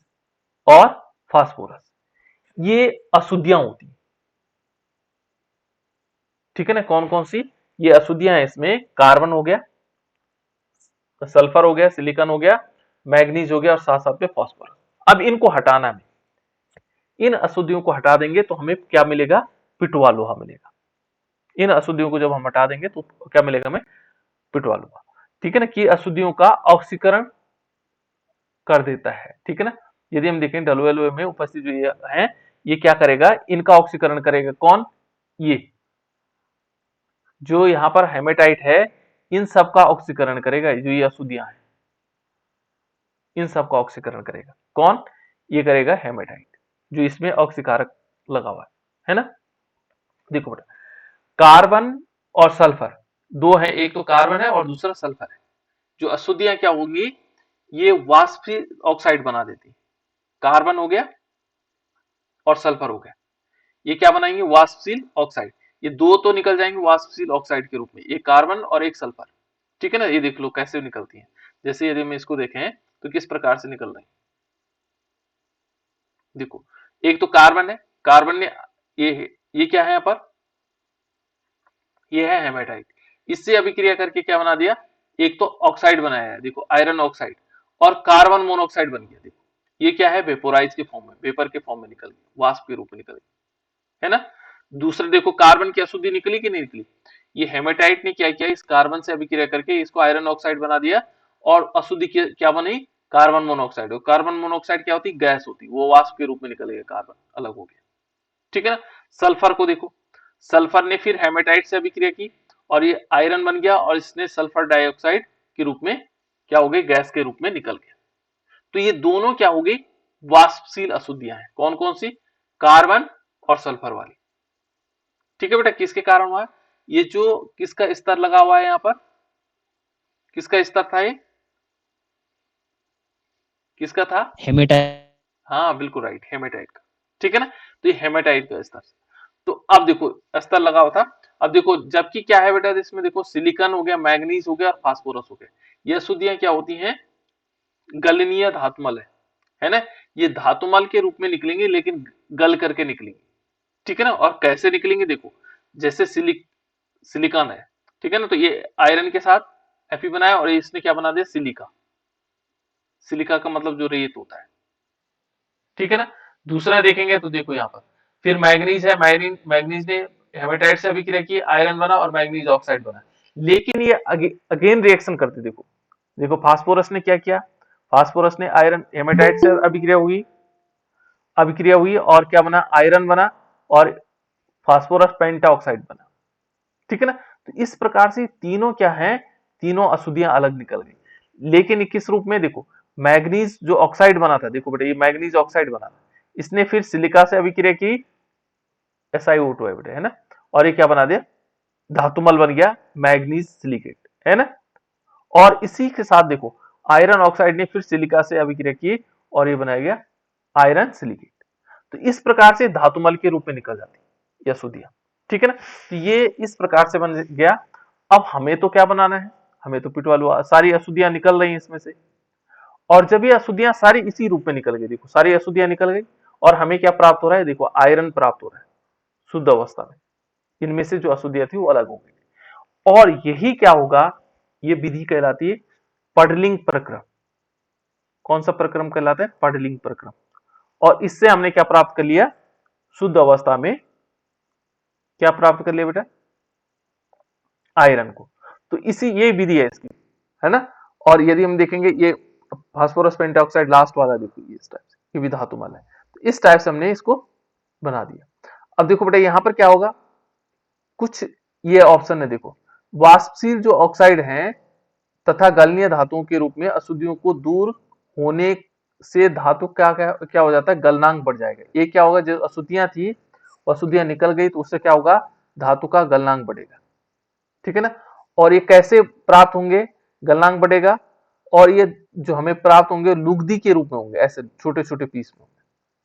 और फास्फोरस, ये अशुद्धियां होती है, ठीक है ना। कौन कौन सी ये अशुद्धियां हैं, इसमें कार्बन हो गया, सल्फर हो गया, सिलिकॉन हो गया, मैग्नीज हो गया और साथ साथ में फास्फोरस। अब इनको हटाना है, इन अशुद्धियों को हटा देंगे तो हमें क्या मिलेगा, पिटवा लोहा मिलेगा। इन अशुद्धियों को जब हम हटा देंगे तो क्या मिलेगा हमें, पिटवा लोहा, ठीक है ना, कि अशुद्धियों का ऑक्सीकरण कर देता है, ठीक है ना। यदि हम देखें ढलुए लोहे में उपस्थित जो ये है, ये क्या करेगा, इनका ऑक्सीकरण करेगा, कौन, ये जो यहाँ पर हेमेटाइट है, इन सब का ऑक्सीकरण करेगा, जो ये अशुद्धियां हैं इन सब का ऑक्सीकरण करेगा, कौन, ये करेगा हेमेटाइट, जो इसमें ऑक्सीकारक लगा हुआ है ना। देखो बेटा, कार्बन और सल्फर दो है, एक तो कार्बन है और दूसरा सल्फर है। जो अशुद्धियां क्या होंगी, ये वाष्पीय ऑक्साइड बना देती, कार्बन हो गया और सल्फर हो गया, ये क्या बनाएंगे, वाष्पशील ऑक्साइड। ये दो तो निकल जाएंगे वाष्पशील ऑक्साइड के रूप में, एक कार्बन और एक सल्फर, ठीक है ना। ये देख लो कैसे निकलती है, जैसे यदि हम इसको देखें तो किस प्रकार से निकल रही है, देखो एक तो कार्बन है, कार्बन ने ये क्या है यहाँ पर, ये है हेमेटाइट, इससे अभिक्रिया करके क्या बना दिया, एक तो ऑक्साइड बनाया है, देखो आयरन ऑक्साइड, और कार्बन मोनोऑक्साइड बन गया, देखो ये क्या है, वेपोराइज के फॉर्म में, वेपर के फॉर्म में निकल गई, वाष्प के रूप में निकल गई, है ना। दूसरे देखो कार्बन की अशुद्धि निकली कि नहीं निकली, ये हेमेटाइट ने क्या किया, इस कार्बन से अभिक्रिया करके इसको आयरन ऑक्साइड बना दिया और अशुद्धि क्या बनी, कार्बन मोनोऑक्साइड। और कार्बन मोनोऑक्साइड क्या होती, गैस होती, वो वाष्प के रूप में निकल गया, कार्बन अलग हो गया, ठीक है ना। सल्फर को देखो, सल्फर ने फिर हेमेटाइट से अभिक्रिया की और ये आयरन बन गया और इसने सल्फर डाइऑक्साइड के रूप में क्या हो गए, गैस के रूप में निकल गया। तो ये दोनों क्या हो गई, वाष्पशील अशुद्धियां हैं। कौन कौन सी, कार्बन और सल्फर वाली। ठीक है बेटा, किसके कारण हुआ है, ये जो किसका स्तर लगा हुआ है यहाँ पर, किसका स्तर था ये, किसका था, हेमेटाइट। हाँ बिल्कुल राइट, हेमेटाइट का। ठीक है ना, तो ये हेमेटाइट का स्तर। तो अब देखो स्तर लगा हुआ था। अब देखो जबकि क्या है बेटा, इसमें देखो सिलिकॉन हो गया, मैग्नीज हो गया और फास्फोरस हो गया, ये अशुद्धियां क्या होती हैं, गलनीय धातुमल है ना, ये धातुमल के रूप में निकलेंगे लेकिन गल करके निकलेंगे। ठीक है ना, और कैसे निकलेंगे देखो, जैसे सिलिकॉन है, ठीक है ना, तो ये आयरन के साथ Fe बनाया और इसने क्या बना दिया, सिलिका। सिलिका का मतलब जो रेत होता है। ठीक है ना, दूसरा देखेंगे तो देखो यहाँ पर फिर मैग्नीज है, मैग्नीज ने हेमेटाइट से अभिक्रिया की, आयरन बना और मैग्नीज ऑक्साइड बना, लेकिन ये अगेन रिएक्शन करते। देखो देखो फास्फोरस ने क्या किया, फास्फोरस ने आयरन हेमेटाइट से अभिक्रिया हुई और क्या बना, आयरन बना और फास्फोरस पेंटाऑक्साइड बना। ठीक है ना, तो इस प्रकार से तीनों क्या है, तीनों अशुद्धियां अलग निकल गई। लेकिन किस रूप में, देखो मैग्नीज जो ऑक्साइड बना था, देखो बेटा ये मैग्नीज ऑक्साइड बना था, इसने फिर सिलिका से अभिक्रिया की, SiO2 है बेटा, है ना, और ये क्या बना दिया, धातुमल बन गया, मैग्नीज सिलिकेट, है ना। और इसी के साथ देखो आयरन ऑक्साइड ने फिर सिलिका से अभिक्रिया की और ये बनाया गया आयरन सिलिकेट। तो इस प्रकार से धातुमल के रूप में निकल जाती है ये अशुद्धियां। ठीक है ना, तो ये इस प्रकार से बन गया। अब हमें तो क्या बनाना है, हमें तो पिटवालुआ, सारी अशुद्धियां निकल रही हैं इसमें से, और जब ये अशुद्धियां सारी इसी रूप में निकल गई, देखो सारी अशुद्धियां निकल गई और हमें क्या प्राप्त हो रहा है, देखो आयरन प्राप्त हो रहा है शुद्ध अवस्था में, इनमें से जो अशुद्धियां थी वो अलग हो गई। और यही क्या होगा, ये विधि कहलाती है पडलिंग प्रक्रम। कौन सा प्रक्रम कहलाता है, पडलिंग प्रक्रम। और इससे हमने क्या प्राप्त कर लिया, शुद्ध अवस्था में क्या प्राप्त कर लिया बेटा, आयरन को। तो इसी ये विधि है इसकी, है ना। और यदि हम देखेंगे ये फास्फोरस पेंटाऑक्साइड लास्ट वाला, देखो ये इस टाइप से, ये भी धातुमल है, तो इस टाइप से हमने इसको बना दिया। अब देखो बेटा यहां पर क्या होगा, कुछ ये ऑप्शन है, देखो वाष्पशील जो ऑक्साइड हैं तथा गलनीय धातुओं के रूप में अशुद्धियों को दूर होने से धातु क्या क्या क्या हो जाता है, गलनांक बढ़ जाएगा। ये क्या होगा, जो अशुद्धियां थी वो अशुद्धियां निकल गई तो उससे क्या होगा, धातु का गलनांक बढ़ेगा। ठीक है ना, और ये कैसे प्राप्त होंगे, गलनांक बढ़ेगा, और ये जो हमें प्राप्त होंगे लुगदी के रूप में होंगे, ऐसे छोटे छोटे पीस में।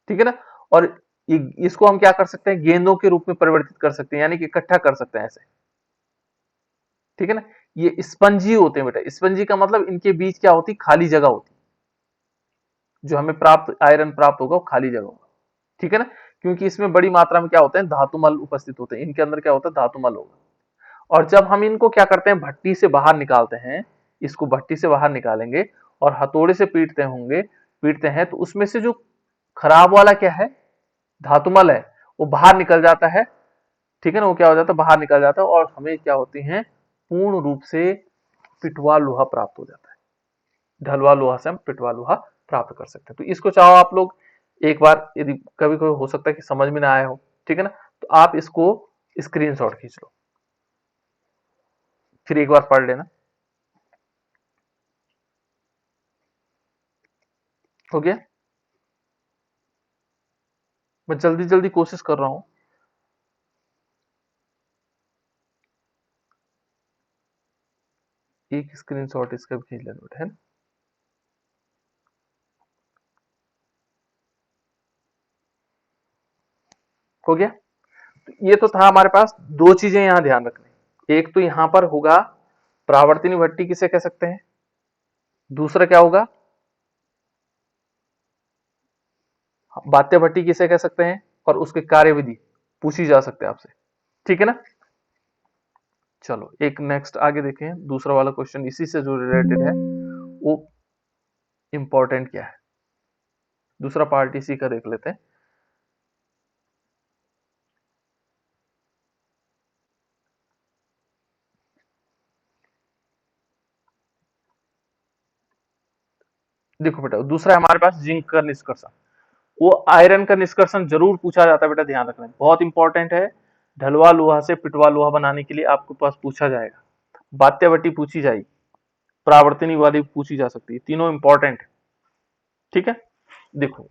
ठीक है ना, और इसको हम क्या कर सकते हैं, गेंदों के रूप में परिवर्तित कर सकते हैं, यानी कि इकट्ठा कर सकते हैं ऐसे। ठीक है ना, ये स्पंजी होते हैं बेटा, स्पंजी का मतलब इनके बीच क्या होती, खाली जगह होती, जो हमें प्राप्त आयरन प्राप्त होगा वो खाली जगह होगा। ठीक है ना, क्योंकि इसमें बड़ी मात्रा में क्या होते हैं, धातुमल उपस्थित होते हैं, इनके अंदर क्या होता है, धातुमल होगा। और जब हम इनको क्या करते हैं, भट्टी से बाहर निकालते हैं, इसको भट्टी से बाहर निकालेंगे और हथौड़े से पीटते हैं तो उसमें से जो खराब वाला क्या है, धातुमल है, वो बाहर निकल जाता है। ठीक है ना, वो क्या हो जाता है, बाहर निकल जाता है और हमें क्या होती है, पूर्ण रूप से पिटवा लोहा प्राप्त हो जाता है। ढलवा लोहा से हम पिटवा लोहा प्राप्त कर सकते हैं। तो इसको चाहो आप लोग एक बार, यदि कभी कभी हो सकता है कि समझ में ना आया हो, ठीक है ना, तो आप इसको स्क्रीनशॉट खींच लो, फिर एक बार पढ़ लेना। हो गया, मैं जल्दी जल्दी कोशिश कर रहा हूं। एक स्क्रीनशॉट इसका भी खींच लेना बेटा, है ना। हो गया, तो ये तो था हमारे पास। दो चीजें यहां ध्यान रखनी, एक तो यहां पर होगा प्रावर्तनी भट्टी किसे कह सकते हैं, दूसरा क्या होगा, बात्य भट्टी किसे कह सकते हैं, और उसकी कार्यविधि पूछी जा सकते हैं आपसे। ठीक है ना, चलो एक नेक्स्ट आगे देखें, दूसरा वाला क्वेश्चन इसी से जो रिलेटेड है, वो इंपॉर्टेंट क्या है, दूसरा पार्ट इसी का देख लेते हैं। देखो बेटा दूसरा हमारे पास जिंक का निष्कर्षण, वो आयरन का निष्कर्षण जरूर पूछा जाता है बेटा, ध्यान रखना बहुत इंपॉर्टेंट है। ढलवा लोहा से पिटवा लोहा बनाने के लिए आपके पास पूछा जाएगा, बात्यवटी पूछी जाएगी, प्रावर्तनी वाली पूछी जा सकती है, तीनों इंपॉर्टेंट है। ठीक है, देखो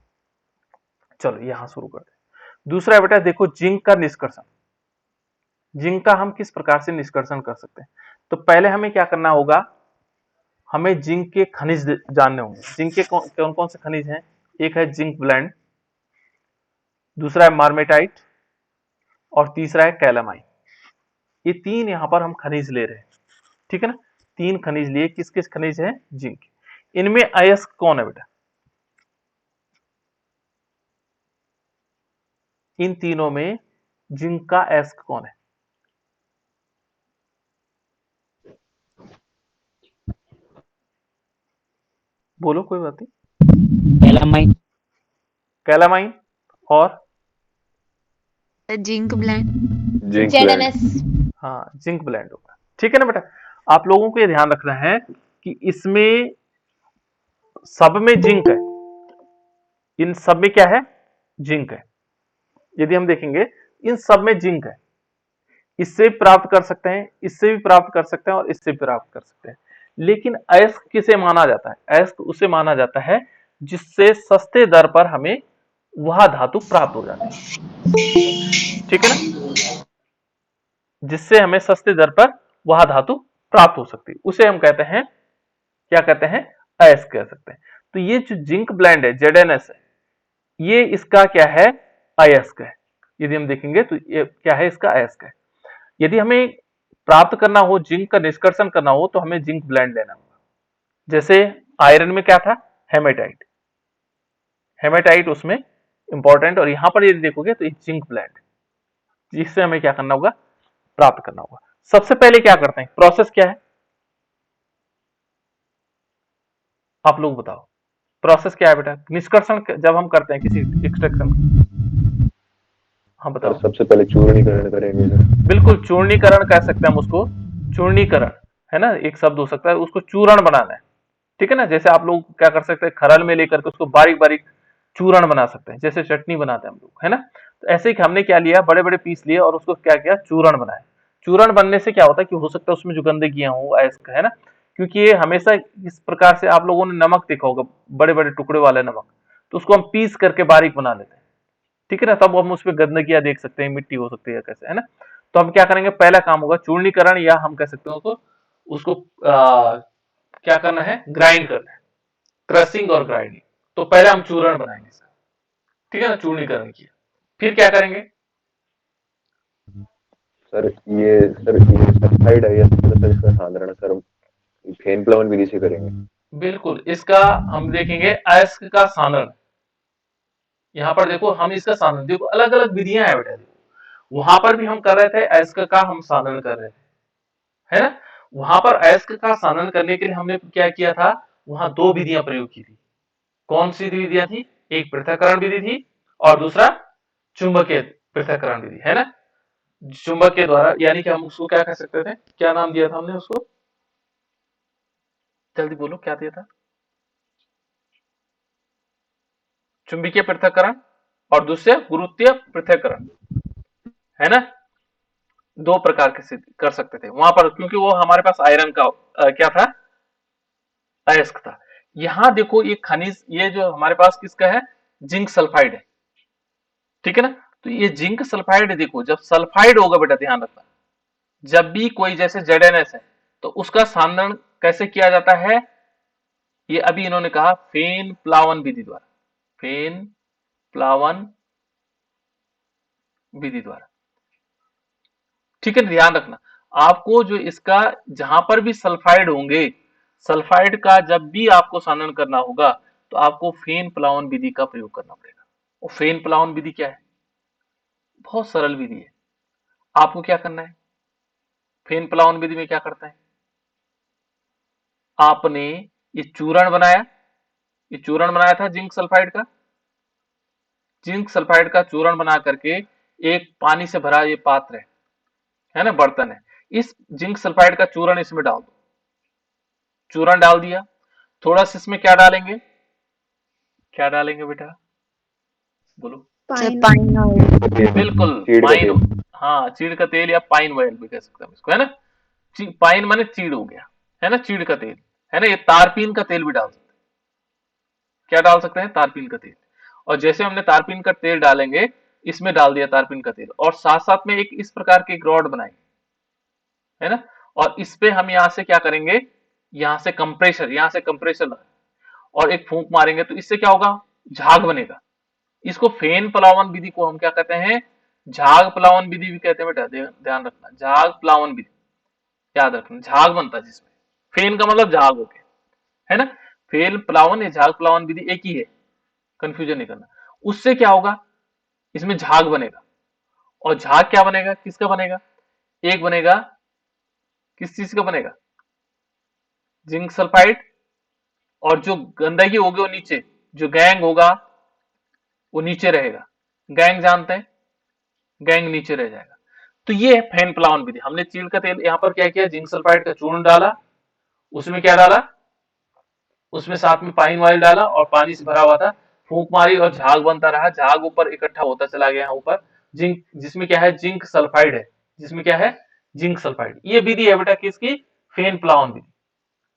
चलो यहां शुरू करते हैं। दूसरा बेटा देखो, जिंक का निष्कर्षण। जिंक का हम किस प्रकार से निष्कर्षण कर सकते हैं? तो पहले हमें क्या करना होगा, हमें जिंक के खनिज जानने होंगे। जिंक के कौन कौन से खनिज हैं? एक है जिंक ब्लेंड, दूसरा है मार्मेटाइट और तीसरा है कैलामाइन। ये तीन यहां पर हम खनिज ले रहे हैं। ठीक है ना, तीन खनिज लिए। किस किस खनिज है? जिंक। इनमें अयस्क कौन है बेटा? इन तीनों में जिंक का अयस्क कौन है? बोलो, कोई बात नहीं। कैलामाइन। कैलामाइन और zinc blende. Zinc blende. ZNS। हाँ, जिंक ब्लेंड होगा। ठीक है ना बेटा, आप लोगों को ये ध्यान रखना है कि इसमें सब में जिंक है, इन सब में क्या है? जिंक है। यदि हम देखेंगे इन सब में जिंक है, इससे प्राप्त कर सकते हैं, इससे भी प्राप्त कर सकते हैं और इससे भी प्राप्त कर सकते हैं। लेकिन अयस्क किसे माना जाता है? अयस्क उसे माना जाता है जिससे सस्ते दर पर हमें वह धातु प्राप्त हो जाती है। ठीक है ना, जिससे हमें सस्ते दर पर वह धातु प्राप्त हो सकती है, उसे हम कहते हैं, क्या कहते हैं? अयस्क कह सकते हैं। तो ये जो जिंक ब्लेंड है, ZNS है, ये इसका क्या है? अयस्क है। यदि हम देखेंगे तो ये क्या है? इसका अयस्क है। यदि हमें प्राप्त करना हो, जिंक का निष्कर्षण करना हो, तो हमें जिंक ब्लेंड लेना होगा। जैसे आयरन में क्या था? हेमेटाइट। हेमेटाइट उसमें इंपॉर्टेंट, और यहां पर यदि देखोगे तो जिंक ब्लेंड, जिससे हमें क्या करना होगा? प्राप्त करना होगा। सबसे पहले क्या करते हैं? प्रोसेस क्या है? आप लोग बताओ, प्रोसेस क्या है बेटा? निष्कर्षण जब हम करते हैं किसी एक्सट्रैक्शन, हाँ सर बताओ। सबसे पहले चूर्णीकरण करेंगे सर। बिल्कुल, चूर्णीकरण कह सकते हैं हम उसको, चूर्णीकरण है ना, एक शब्द हो सकता है। उसको चूर्ण बनाना है। ठीक है ना, जैसे आप लोग क्या कर सकते हैं, खरल में लेकर के उसको बारीक बारीक चूर्ण बना सकते हैं, जैसे चटनी बनाते हैं हम लोग, है ना। तो ऐसे ही हमने क्या लिया, बड़े बड़े पीस लिए और उसको क्या किया? चूर्ण बनाया। चूर्ण बनने से क्या होता है कि हो सकता है उसमें जो गंदगियां हो, अयस्क, है ना, क्योंकि ये हमेशा इस प्रकार से, आप लोगों ने नमक देखा होगा, बड़े बड़े टुकड़े वाले नमक, तो उसको हम पीस करके बारीक बना लेते हैं। ठीक है ना, तब हम उसमें गंदगियां देख सकते हैं, मिट्टी हो सकती है कैसे, है ना। तो हम क्या करेंगे? पहला काम होगा चूर्णीकरण, या हम कह सकते हैं उसको क्या करना है? ग्राइंड करना है, क्रशिंग और ग्राइंडिंग। तो पहले हम चूर्ण बनाएंगे सर। ठीक है ना, चूर्णीकरण किया, फिर क्या करेंगे? सर ये सल्फाइड है या सर इसका साधारण सर फेन प्लावन विधि से करेंगे। बिल्कुल, इसका हम देखेंगे अयस्क का सानन। यहाँ पर देखो, हम इसका सानन, देखो अलग अलग विधियां हैं बेटा। देखो वहां पर भी हम कर रहे थे अयस्क का हम सानन कर रहे थे, है ना। वहां पर अयस्क का सानन करने के लिए हमने क्या किया था? वहां दो विधियां प्रयोग की थी। कौन सी विधियां थी? एक पृथक्करण विधि थी और दूसरा चुंबकीय पृथक्करण विधि, है ना। चुंबक के द्वारा, यानी कि हम उसको क्या कह सकते थे? क्या नाम दिया था हमने उसको? जल्दी बोलो, क्या दिया था? चुंबकीय पृथक्करण और दूसरे गुरुत्वीय पृथक्करण, है ना। दो प्रकार के से कर सकते थे वहां पर, क्योंकि वो हमारे पास आयरन का क्या था? अयस्क था। यहां देखो ये खनिज, ये जो हमारे पास किसका है? जिंक सल्फाइड है। ठीक है ना, तो ये जिंक सल्फाइड, देखो जब सल्फाइड होगा बेटा, ध्यान रखना, जब भी कोई जैसे ZNS है, तो उसका सानन कैसे किया जाता है? ये अभी इन्होंने कहा फेन प्लावन विधि द्वारा, फेन प्लावन विधि द्वारा। ठीक है, ध्यान रखना आपको, जो इसका जहां पर भी सल्फाइड होंगे, सल्फाइड का जब भी आपको सानन करना होगा, तो आपको फेन प्लावन विधि का प्रयोग करना पड़ेगा। और फेन प्लावन विधि क्या है? बहुत सरल विधि है। आपको क्या करना है? फेन प्लावन विधि में क्या करते हैं? आपने ये चूर्ण बनाया, ये चूर्ण बनाया था जिंक सल्फाइड का। जिंक सल्फाइड का चूर्ण बना करके एक पानी से भरा ये पात्र है ना, बर्तन है, इस जिंक सल्फाइड का चूर्ण इसमें डाल दो। चूर्ण डाल दिया, थोड़ा सा इसमें क्या डालेंगे? क्या डालेंगे बेटा? बोलो। Sir pine oil. बिल्कुल, सीड का माइन, तेल। हाँ, चीड़ का तेल या पाइन ऑयल भी कह सकते हैं हम इसको, है ना। पाइन माने चीड़ हो गया, है ना, चीड़ का तेल, है ना। ये तारपीन का तेल भी डाल सकते हैं। क्या डाल सकते हैं? तारपीन का तेल। और जैसे हमने तारपीन का तेल डालेंगे, इसमें डाल दिया तारपीन का तेल, और साथ साथ में एक इस प्रकार की एक रॉड बनाएंगे, है ना। और इस पे हम यहाँ से क्या करेंगे, यहाँ से कंप्रेशर और एक फूंक मारेंगे, तो इससे क्या होगा, झाग बनेगा। इसको फेन प्लावन विधि को हम क्या कहते हैं, झाग प्लावन विधि भी कहते हैं बेटा, ध्यान रखना, झाग प्लावन विधि याद रखना। झाग बनता है जिसमें, फेन का मतलब झाग हो गया, है ना। फेन प्लावन या झाग प्लावन विधि एक ही है, कंफ्यूजन नहीं करना। उससे क्या होगा, इसमें झाग बनेगा। और झाग क्या बनेगा, किसका बनेगा, एक बनेगा, किस चीज का बनेगा, जिंक सल्फाइड। और जो गंदगी होगी वो नीचे, जो गैंग होगा वो नीचे रहेगा, गैंग जानते हैं, गैंग नीचे रह जाएगा। तो ये है फेन प्लावन विधि। हमने चीड़ का तेल यहाँ पर क्या किया, जिंक सल्फाइड का चूर्ण डाला, उसमें क्या डाला, उसमें साथ में पाइन ऑयल डाला और पानी से भरा हुआ था, फूंक मारी और झाग बनता रहा, झाग ऊपर इकट्ठा होता चला गया यहाँ ऊपर, जिंक, जिसमें क्या है, जिंक सल्फाइड है, जिसमें क्या है, जिंक सल्फाइड। ये विधि है बेटा किसकी, फेन प्लावन विधि।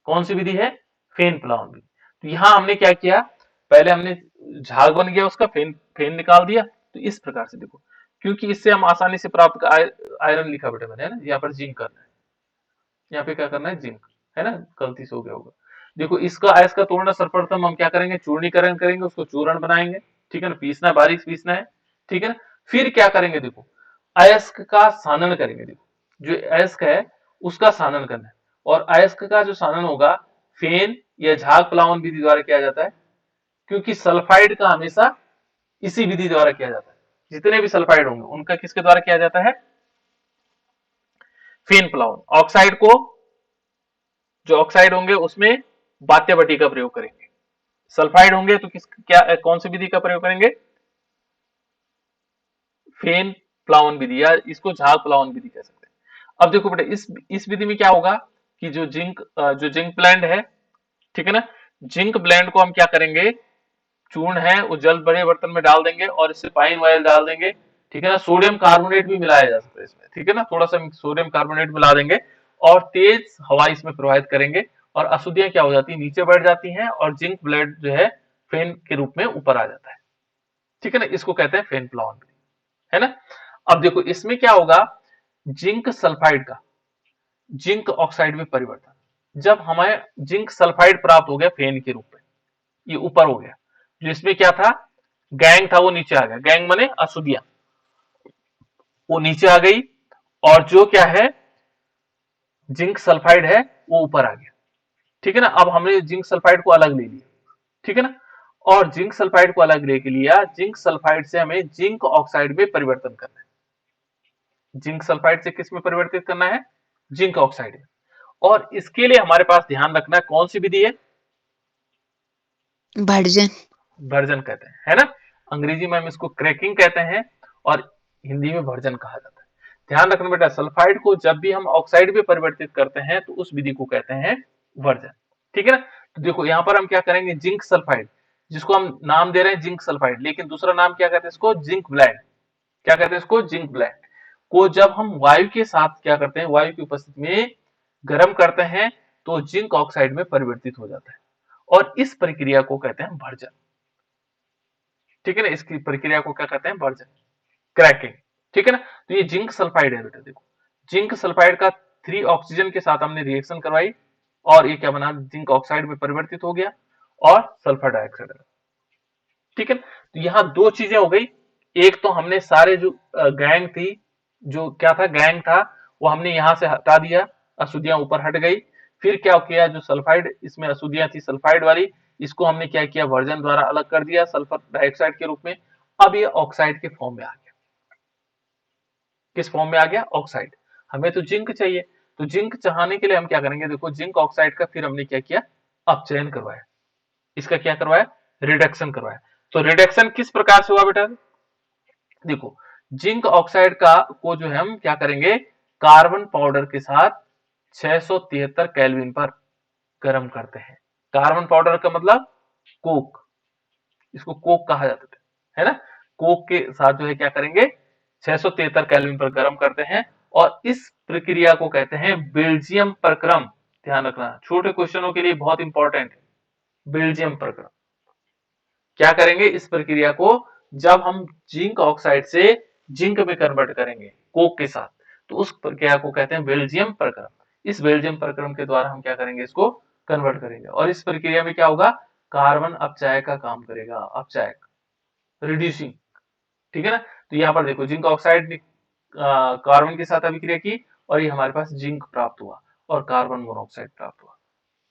कौन सी विधि है, फेन प्लावन विधि। तो यहाँ हमने क्या किया, पहले हमने झाग बन गया उसका, फेन फेन निकाल दिया। तो इस प्रकार से देखो, क्योंकि इससे हम आसानी से प्राप्त आयरन लिखा बेटा मैंने, है ना, यहाँ पर जिंक करना है, यहाँ पे क्या करना है, जिंक, है ना, गलती से हो गया होगा। देखो इसका अयस्क का तोड़ना, सर्वप्रथम हम क्या करेंगे, चूर्णीकरण करेंगे, उसको चूर्ण बनाएंगे, ठीक है ना, पीसना, बारीक पीसना है, ठीक है ना। फिर क्या करेंगे, देखो अयस्क का सानन करेंगे। देखो जो अयस्क है उसका सानन करना है, और अयस्क का जो सानन होगा फेन या झाग प्लावन विधि द्वारा किया जाता है, क्योंकि सल्फाइड का हमेशा इसी विधि द्वारा किया जाता है। जितने भी सल्फाइड होंगे उनका किसके द्वारा किया जाता है, फेन प्लावन। ऑक्साइड को, जो ऑक्साइड होंगे उसमें बात्यभट्टी का प्रयोग करेंगे। सल्फाइड होंगे तो किस, क्या, कौन सी विधि का प्रयोग करेंगे, फेन प्लावन विधि, या इसको झाग प्लावन विधि कह सकते हैं। अब देखो बेटा इस विधि में क्या होगा कि जो जिंक ब्लेंड है, ठीक है ना, जिंक ब्लेंड को हम क्या करेंगे, चूर्ण है वो जल बड़े बर्तन में डाल देंगे और इससे पाइन ऑयल डाल देंगे, ठीक है ना। सोडियम कार्बोनेट भी मिलाया जा सकता है इसमें, ठीक है ना, थोड़ा सा सोडियम कार्बोनेट मिला देंगे और तेज हवा इसमें प्रवाहित करेंगे, और अशुद्धियां क्या हो जाती है, नीचे बैठ जाती हैं, और जिंक ब्लेंड जो है फेन के रूप में ऊपर आ जाता है, ठीक है ना। इसको कहते हैं फेन प्लावन, है ना। अब देखो इसमें क्या होगा, जिंक सल्फाइड का जिंक ऑक्साइड में परिवर्तन। जब हमें जिंक सल्फाइड प्राप्त हो गया फेन के रूप में, ये ऊपर हो गया, जो इसमें क्या था, गैंग था वो नीचे आ गया, गैंग माने अशुद्धियां, वो नीचे आ गई, और जो क्या है, जिंक सल्फाइड है वो ऊपर आ गया, ठीक है ना। अब हमने जिंक सल्फाइड को अलग ले लिया, ठीक है ना, और जिंक सल्फाइड को अलग लेके लिया, जिंक सल्फाइड से हमें जिंक ऑक्साइड में परिवर्तन करना है। जिंक सल्फाइड से किस में परिवर्तित करना है, जिंक ऑक्साइड में। और इसके लिए हमारे पास ध्यान रखना है कौन सी विधि है, भर्जन। भर्जन कहते हैं, है ना। अंग्रेजी में हम इसको क्रैकिंग कहते हैं और हिंदी में भर्जन कहा जाता है। ध्यान रखना बेटा, सल्फाइड को जब भी हम ऑक्साइड में परिवर्तित करते हैं तो उस विधि को कहते हैं भर्जन, ठीक है ना। तो देखो यहाँ पर हम क्या करेंगे, जिंक सल्फाइड, जिसको हम नाम दे रहे हैं जिंक सल्फाइड, लेकिन दूसरा नाम क्या कहते हैं इसको, जिंक ब्लेंड। क्या कहते हैं इसको, जिंक ब्लेंड को जब हम वायु के साथ क्या करते हैं, वायु की उपस्थिति में गर्म करते हैं तो जिंक ऑक्साइड में परिवर्तित हो जाता है, और इस प्रक्रिया को कहते हैं भर्जन, ठीक है ना। इसकी प्रक्रिया को क्या कहते हैं, भर्जन, क्रैकिंग, ठीक है ना। तो ये जिंक सल्फाइड है बेटा, देखो जिंक सल्फाइड का 3 ऑक्सीजन के साथ हमने रिएक्शन करवाई, और ये क्या बना, जिंक ऑक्साइड में परिवर्तित हो गया और सल्फर डाइऑक्साइड, ठीक है। तो यहाँ दो चीजें हो गई, एक तो हमने सारे जो गैंग थी, जो क्या था, गैंग था, वो हमने यहां से हटा दिया, अशुद्धियां ऊपर हट गई। फिर क्या किया, जो सल्फाइड इसमें अशुद्धियां थी सल्फाइड वाली, इसको हमने क्या किया, वर्जन द्वारा अलग कर दिया सल्फर डाइऑक्साइड के रूप में। अब ये ऑक्साइड के फॉर्म में आ गया, किस फॉर्म में आ गया, ऑक्साइड। हमें तो जिंक चाहिए, तो जिंक चाहने के लिए हम क्या करेंगे, देखो जिंक ऑक्साइड का फिर हमने क्या किया, अपचयन करवाया, इसका क्या करवाया, रिडक्शन करवाया। तो रिडक्शन किस प्रकार से हुआ बेटा, देखो जिंक ऑक्साइड का को जो है हम क्या करेंगे, कार्बन पाउडर के साथ 673 केल्विन पर गर्म करते हैं। कार्बन पाउडर का मतलब कोक, इसको कोक कहा जाता है ना। कोक के साथ जो है क्या करेंगे, 673 केल्विन पर गर्म करते हैं और इस प्रक्रिया को कहते हैं बेल्जियम प्रक्रम। ध्यान रखना, छोटे क्वेश्चनों के लिए बहुत इंपॉर्टेंट है बेल्जियम प्रक्रम। क्या करेंगे इस प्रक्रिया को, जब हम जिंक ऑक्साइड से जिंक में कन्वर्ट करेंगे कोक के साथ, तो उस प्रक्रिया को कहते हैं बेल्जियम प्रक्रम। इस बेल्जियम प्रक्रम के द्वारा हम क्या करेंगे, इसको कन्वर्ट करेंगे और इस प्रक्रिया में क्या होगा, कार्बन अपचायक का काम करेगा, अपचायक, रिड्यूसिंग। ठीक है ना। तो यहाँ पर देखो जिंक ऑक्साइड ने कार्बन के साथ अभिक्रिया की और ये हमारे पास जिंक प्राप्त हुआ और कार्बन मोनोऑक्साइड प्राप्त हुआ।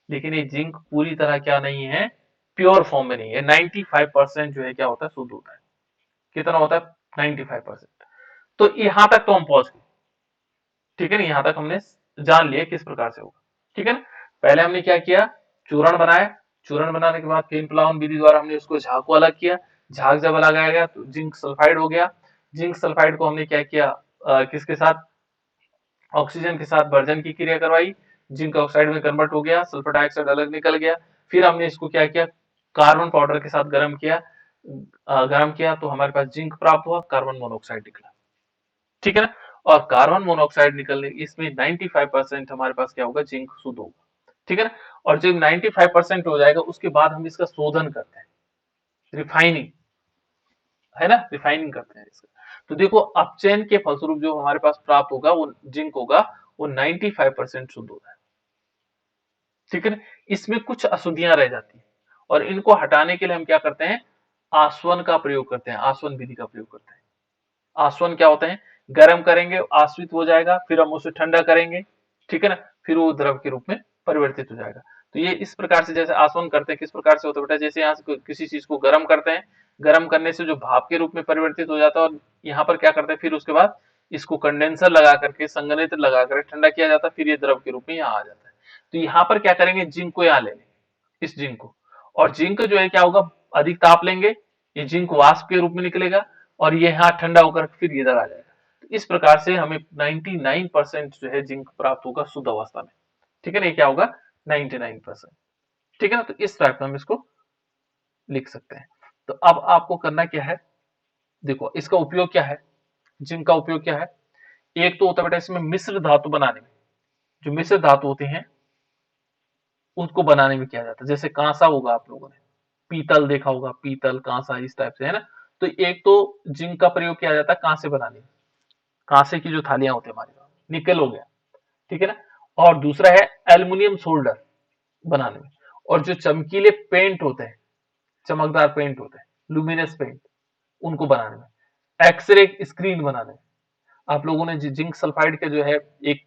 लेकिन ये जिंक पूरी तरह क्या नहीं है, प्योर फॉर्म में नहीं है। 95% जो है क्या होता है, शुद्ध होता है। कितना होता है, 95%। तो यहां तक तो हम पहुंच गए। ठीक है ना, यहां तक हमने जान लिया किस प्रकार से होगा। ठीक है ना। पहले हमने क्या किया, चूर्ण बनाया, चूर्ण बनाने के बाद फेन प्लावन विधि द्वारा हमने उसको झाग को अलग किया, झाग जब अलग आ गया तो जिंक सल्फाइड हो गया। जिंक सल्फाइड को हमने क्या किया, किसके साथ, ऑक्सीजन के साथ वर्जन की क्रिया करवाई, जिंक ऑक्साइड में कन्वर्ट हो गया, सल्फर डाइऑक्साइड अलग निकल गया। फिर हमने इसको क्या किया, कार्बन पाउडर के साथ गर्म किया तो हमारे पास जिंक प्राप्त हुआ, कार्बन मोनोऑक्साइड निकला। ठीक है ना। और कार्बन मोनोऑक्साइड निकलने इसमें 95% हमारे पास क्या होगा, जिंक शुद्ध होगा। ठीक है ना। और जब 95% हो जाएगा उसके बाद हम इसका शोधन करते हैं, रिफाइनिंग, है ना, रिफाइनिंग करते हैं इसका। तो देखो अपचयन के फलस्वरूप जो हमारे पास प्राप्त होगा वो जिंक होगा, वो 95% शुद्ध होगा। ठीक है ना। इसमें कुछ अशुद्धियां रह जाती हैं और इनको हटाने के लिए हम क्या करते हैं, आसवन का प्रयोग करते हैं, आसवन विधि का प्रयोग करते हैं। आसवन क्या होता है, गर्म करेंगे, आश्रित हो जाएगा, फिर हम उसे ठंडा करेंगे। ठीक है ना, फिर वो द्रव के रूप में परिवर्तित हो जाएगा। तो ये इस प्रकार से जैसे आसवन करते हैं, किस प्रकार से होता है बेटा, जैसे यहाँ से किसी चीज को गर्म करते हैं, गर्म करने से जो भाप के रूप में परिवर्तित हो जाता है, और यहाँ पर क्या करते हैं, फिर उसके बाद इसको कंडेंसर लगा करके, संघनित्र लगा करके ठंडा किया जाता है, फिर ये द्रव के रूप में यहाँ आ जाता है। तो यहाँ पर क्या करेंगे, जिंक को यहाँ ले लेंगे, इस जिंक को, और जिंक जो है क्या होगा, अधिक ताप लेंगे, ये जिंक वाष्प के रूप में निकलेगा और ये यहाँ ठंडा होकर फिर इधर आ जाएगा। तो इस प्रकार से हमें 99% जो है जिंक प्राप्त होगा शुद्ध अवस्था में। ठीक है ना, ये क्या होगा, 99%। ठीक है ना। तो इस टाइप में हम इसको लिख सकते हैं। तो अब आपको करना क्या है, देखो इसका उपयोग क्या है, जिंक का उपयोग क्या है। एक तो होता है बेटा इसमें मिश्र धातु बनाने में, जो मिश्र धातु होते हैं उसको बनाने में किया जाता है। जैसे कांसा होगा, आप लोगों ने पीतल देखा होगा, पीतल कांसा इस टाइप से, है ना। तो एक तो जिंक का प्रयोग किया जाता है कांसे बनाने में, कांसे की जो थालियां होती है हमारे पास, निकल हो गया। ठीक है ना। और दूसरा है एल्युमिनियम सोल्डर बनाने में, और जो चमकीले पेंट होते हैं, चमकदार पेंट होते हैं, लुमिनस पेंट, उनको बनाने में, एक्सरे स्क्रीन बनाने में। आप लोगों ने जिंक सल्फाइड का जो है एक,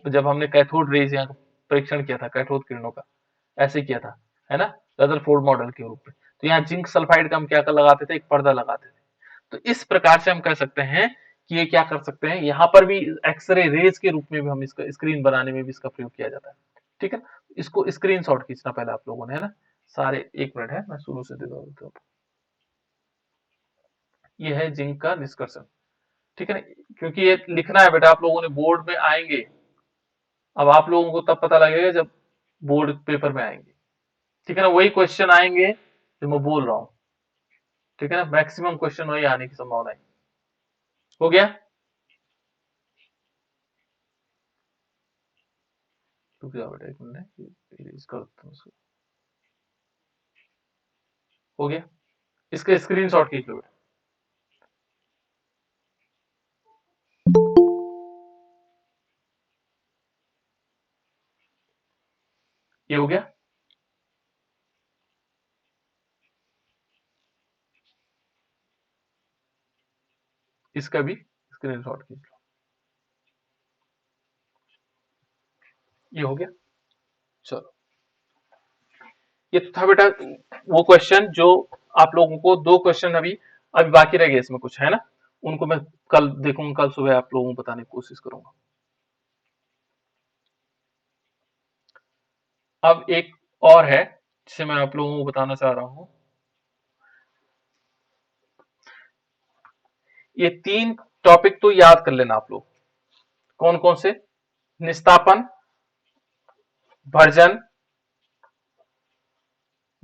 जब हमने कैथोड रेज यहाँ परीक्षण किया था, कैथोड किरणों का ऐसे किया था, है ना, रदरफोर्ड मॉडल के रूप में। तो यहाँ जिंक सल्फाइड का हम क्या कर लगाते थे, एक पर्दा लगाते थे। तो इस प्रकार से हम कह सकते हैं कि ये क्या कर सकते हैं, यहाँ पर भी एक्सरे रेज के रूप में भी हम इसका स्क्रीन बनाने में भी इसका प्रयोग किया जाता है। ठीक है। इसको स्क्रीनशॉट खींचना पहले आप लोगों ने, है ना, सारे, एक मिनट है, मैं शुरू से दे देता हूँ। ये है जिंक का निष्कर्षण। ठीक है ना, क्योंकि ये लिखना है बेटा, आप लोगों ने बोर्ड में आएंगे, अब आप लोगों को तब पता लगेगा जब बोर्ड पेपर में आएंगे। ठीक है ना, वही क्वेश्चन आएंगे जो मैं बोल रहा हूँ। ठीक है ना, मैक्सिमम क्वेश्चन वही आने की संभावना है। हो गया, तो क्या बेटा, एक मिनट इसका, हो गया, इसका स्क्रीनशॉट खींच लो बेटा। ये हो गया, इसका भी स्क्रीनशॉट खींच लो। ये हो गया, चलो। ये तो था बेटा वो क्वेश्चन जो आप लोगों को, दो क्वेश्चन अभी अभी बाकी रह गए इसमें कुछ, है ना, उनको मैं कल देखूंगा, कल सुबह आप लोगों को बताने की कोशिश करूंगा। अब एक और है जिसे मैं आप लोगों को बताना चाह रहा हूं। ये तीन टॉपिक तो याद कर लेना आप लोग, कौन कौन से, निस्तापन, भर्जन,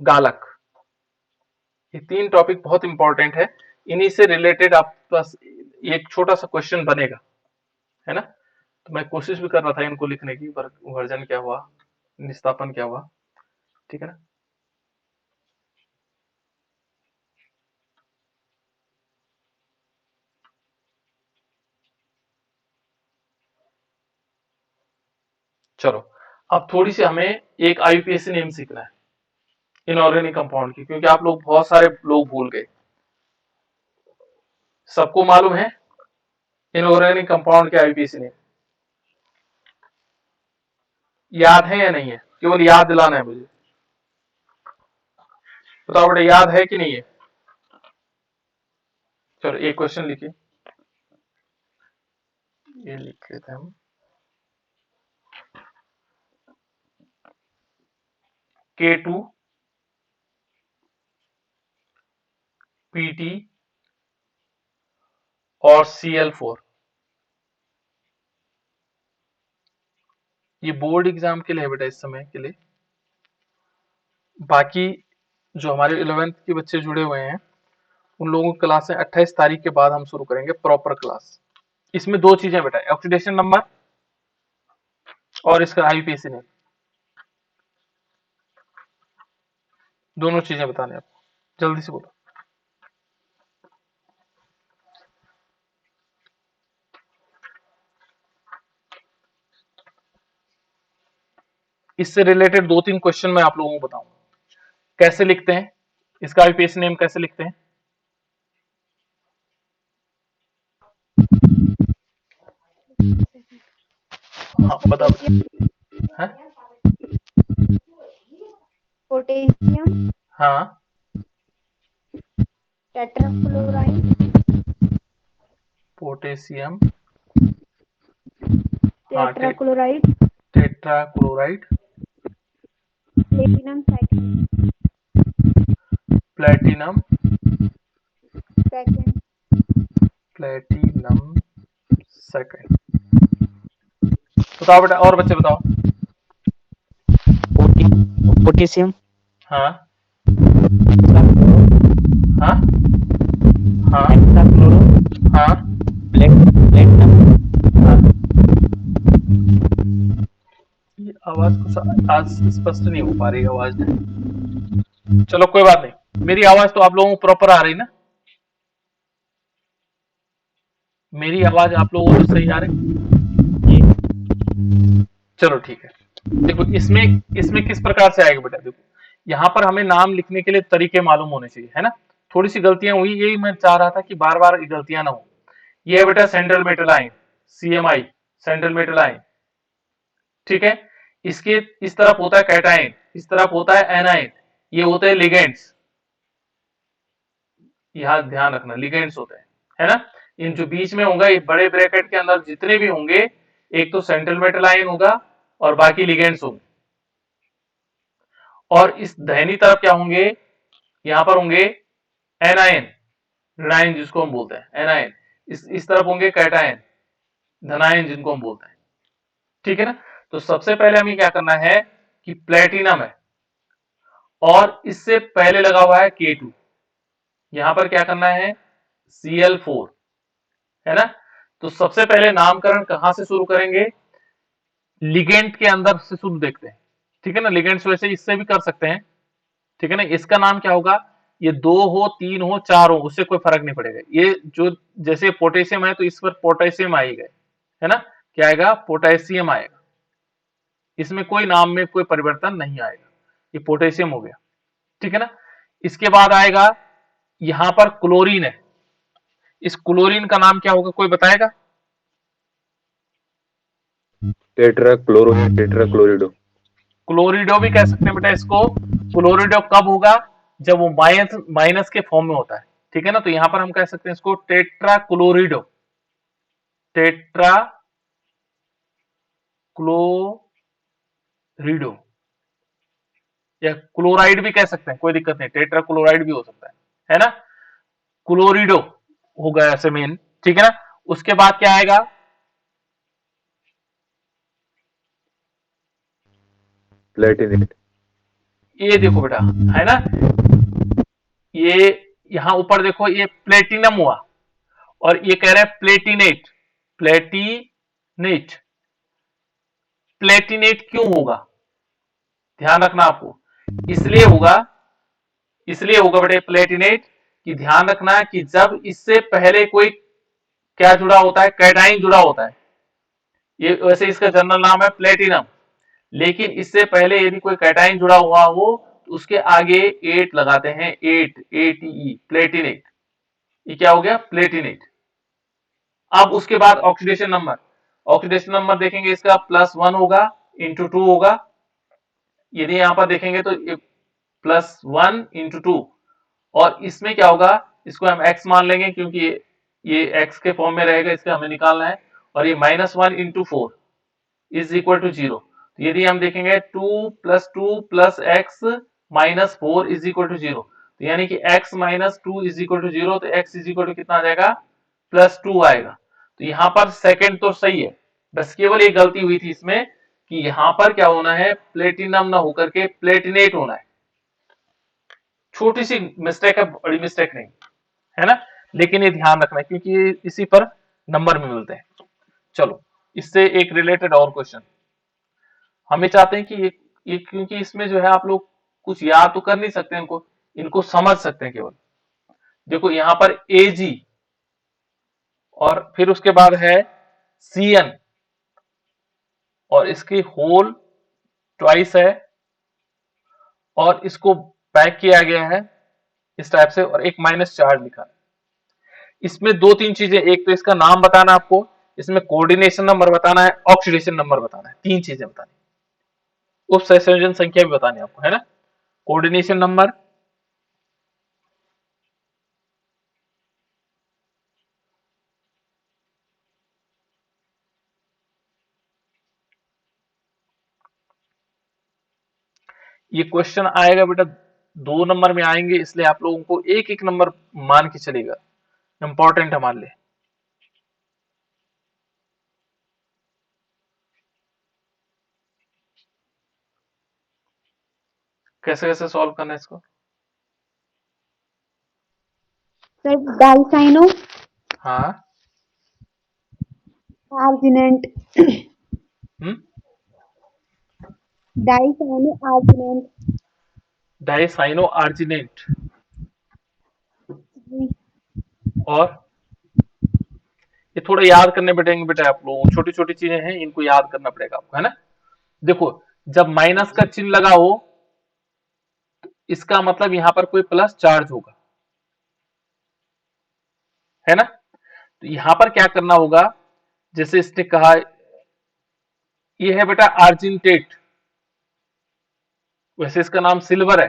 गालक। ये तीन टॉपिक बहुत इंपॉर्टेंट है, इन्हीं से रिलेटेड आप पास ये एक छोटा सा क्वेश्चन बनेगा, है ना। तो मैं कोशिश भी कर रहा था इनको लिखने की, पर वर्जन क्या हुआ, निस्तापन क्या हुआ, ठीक है ना। चलो, अब थोड़ी सी हमें एक आईयूपीएसी नेम सीखना है इनऑर्गेनिक कंपाउंड की, क्योंकि आप लोग बहुत सारे लोग भूल गए। सबको मालूम है इनऑर्गेनिक कंपाउंड के आईयूपीएसी नेम, याद है या नहीं है? केवल याद दिलाना है मुझे, बताओ बेटा, याद है कि नहीं है? चलो एक क्वेश्चन लिखिए, ये लिख लेते हैं हम। K2 PT और Cl4, ये बोर्ड एग्जाम के लिए है बेटा इस समय के लिए। बाकी जो हमारे 11th के बच्चे जुड़े हुए हैं उन लोगों की क्लासें 28 तारीख के बाद हम शुरू करेंगे प्रॉपर क्लास। इसमें दो चीजें बेटा, ऑक्सीडेशन नंबर और इसका आईयूपीएसी नेम, दोनों चीजें बताने आपको, जल्दी से बोलो। इससे रिलेटेड दो तीन क्वेश्चन मैं आप लोगों को बताऊंगा कैसे लिखते हैं, इसका आईयूपीएसी नेम कैसे लिखते हैं। हाँ बताओ। है? पोटेशियम हाँ टेट्राक्लोराइड पोटेशियम, हाँ tetrachloride tetrachloride, platinum cycloid platinum, second platinum second. बताओ बेटा, और बच्चे बताओ। पोटेशियम हाँ हाँ हाँ हेक्साक्लोरो हाँ प्लेटिनम। हाँ। ये आवाज कुछ आज स्पष्ट नहीं हो पा रही आवाज। चलो कोई बात नहीं, मेरी आवाज तो आप लोगों को प्रॉपर आ रही ना? मेरी आवाज आप लोगों को सही आ रही? चलो ठीक है। देखो इसमें इसमें किस प्रकार से आएगा बेटा, देखो यहाँ पर हमें नाम लिखने के लिए तरीके मालूम होने चाहिए, है ना। थोड़ी सी गलतियां हुई, यही मैं चाह रहा था कि बार बार गलतियां ना हो। ये है बेटा central metal ion, CMI, central metal ion, ठीक है। इसके इस तरफ होता है कैटायन, इस तरफ होता है एनायन, ये होते हैं लिगेंड्स, यहां ध्यान रखना लिगेंड्स होते हैं, है ना। इन जो बीच में होगा, ये बड़े ब्रैकेट के अंदर जितने भी होंगे, एक तो सेंट्रल मेटल आयन होगा और बाकी लिगेंड्स होंगे। और इस दाहिनी तरफ क्या होंगे, यहां पर होंगे एनायन, ऋणायन जिसको हम बोलते हैं एनायन, इस तरफ होंगे कैटायन, धनायन जिनको हम बोलते हैं, ठीक है ना। तो सबसे पहले हमें क्या करना है कि प्लेटिनम है और इससे पहले लगा हुआ है K2, यहां पर क्या करना है Cl4, है ना। तो सबसे पहले नामकरण कहां से शुरू करेंगे, लिगेंड के अंदर से शुरू देखते हैं, ठीक है ना। लिगेंड्स वैसे इससे भी कर सकते हैं, ठीक है ना। इसका नाम क्या होगा, ये 2 हो 3 हो 4 हो उससे कोई फर्क नहीं पड़ेगा। ये जो जैसे पोटेशियम है तो इस पर पोटेशियम आएगा, है ना। क्या आएगा, पोटेशियम आएगा, इसमें कोई नाम में कोई परिवर्तन नहीं आएगा, ये पोटेशियम हो गया, ठीक है ना। इसके बाद आएगा यहां पर क्लोरीन है, इस क्लोरीन का नाम क्या होगा, कोई बताएगा? टेट्राक्लोरो या टेट्राक्लोरिडो। क्लोरिडो भी कह सकते हैं बेटा इसको। क्लोरिडो कब होगा, जब वो माइनस के फॉर्म में होता है, ठीक है ना। तो यहां पर हम कह सकते हैं इसको टेट्राक्लोरिडो, टेट्राक्लोरिडो, या क्लोराइड भी कह सकते हैं, कोई दिक्कत नहीं, टेट्राक्लोराइड भी हो सकता है ना। क्लोरिडो हो गया ऐसे मेन, ठीक है ना। उसके बाद क्या आएगा, प्लेटिनेट। ये देखो बेटा, है ना, ये यहां ऊपर देखो, ये प्लेटिनम हुआ और ये कह रहा है प्लेटिनेट, प्लेटिनेट, प्लेटिनेट क्यों होगा, ध्यान रखना आपको, इसलिए होगा बेटे प्लेटिनेट, कि ध्यान रखना कि जब इससे पहले कोई क्या जुड़ा होता है, कैटाइन जुड़ा होता है, ये वैसे इसका जनरल नाम है प्लेटिनम, लेकिन इससे पहले यदि कोई कैटाइन जुड़ा हुआ हो तो उसके आगे 8 लगाते हैं, 8 ATE, प्लेटिनेट, ये क्या हो गया, प्लेटिनेट। अब उसके बाद ऑक्सीडेशन नंबर देखेंगे इसका +1 होगा, ×2 होगा, यदि यहां पर देखेंगे तो +1 × 2, और इसमें क्या होगा, इसको हम x मान लेंगे क्योंकि ये x के फॉर्म में रहेगा, इसका हमें निकालना है, और ये -1 × 4 = 0। तो यदि हम देखेंगे 2 + 2 + x - 4 = 0, तो यानी कि x - 2 = 0, तो x = कितना आ जाएगा, +2 आएगा। तो यहां पर सेकंड तो सही है, बस केवल एक गलती हुई थी इसमें कि यहां पर क्या होना है, प्लेटिनम ना होकर के प्लेटिनेट होना है, छोटी सी मिस्टेक है, बड़ी मिस्टेक नहीं है ना, लेकिन ये ध्यान रखना है क्योंकि ये इसी पर नंबर में मिलते हैं। चलो इससे एक रिलेटेड और क्वेश्चन, हमें चाहते हैं कि ये क्योंकि इसमें जो है आप लोग कुछ याद तो कर नहीं सकते, इनको समझ सकते हैं केवल। देखो यहां पर Ag और फिर उसके बाद है Cn, और इसकी होल ट्वाइस है, और इसको पैक किया गया है इस टाइप से, और एक माइनस चार्ज लिखा है। इसमें 2-3 चीजें, एक तो इसका नाम बताना आपको, इसमें कोऑर्डिनेशन नंबर बताना है, ऑक्सीडेशन नंबर बताना है, 3 चीजें बतानी, उप संयोजन संख्या भी बतानी है आपको, है ना, कोऑर्डिनेशन नंबर, ये क्वेश्चन आएगा बेटा 2 नंबर में आएंगे, इसलिए आप लोगों को एक एक नंबर मान के चलेगा, इंपॉर्टेंट हमारे लिए। कैसे कैसे सॉल्व करना है इसको, सर डाइसाइनो हाँ, आर्जिनेंट, डाइसाइनो आर्जिनेंट, डाइसाइनो आर्जिनेट, और ये थोड़ा याद करने बैठेंगे बेटा आप लोग, छोटी छोटी चीजें हैं, इनको याद करना पड़ेगा आपको, है ना। देखो जब माइनस का चिन्ह लगा हो तो इसका मतलब यहां पर कोई प्लस चार्ज होगा, है ना। तो यहां पर क्या करना होगा, जैसे इसने कहा ये है बेटा आर्जिनटेट, वैसे इसका नाम सिल्वर है,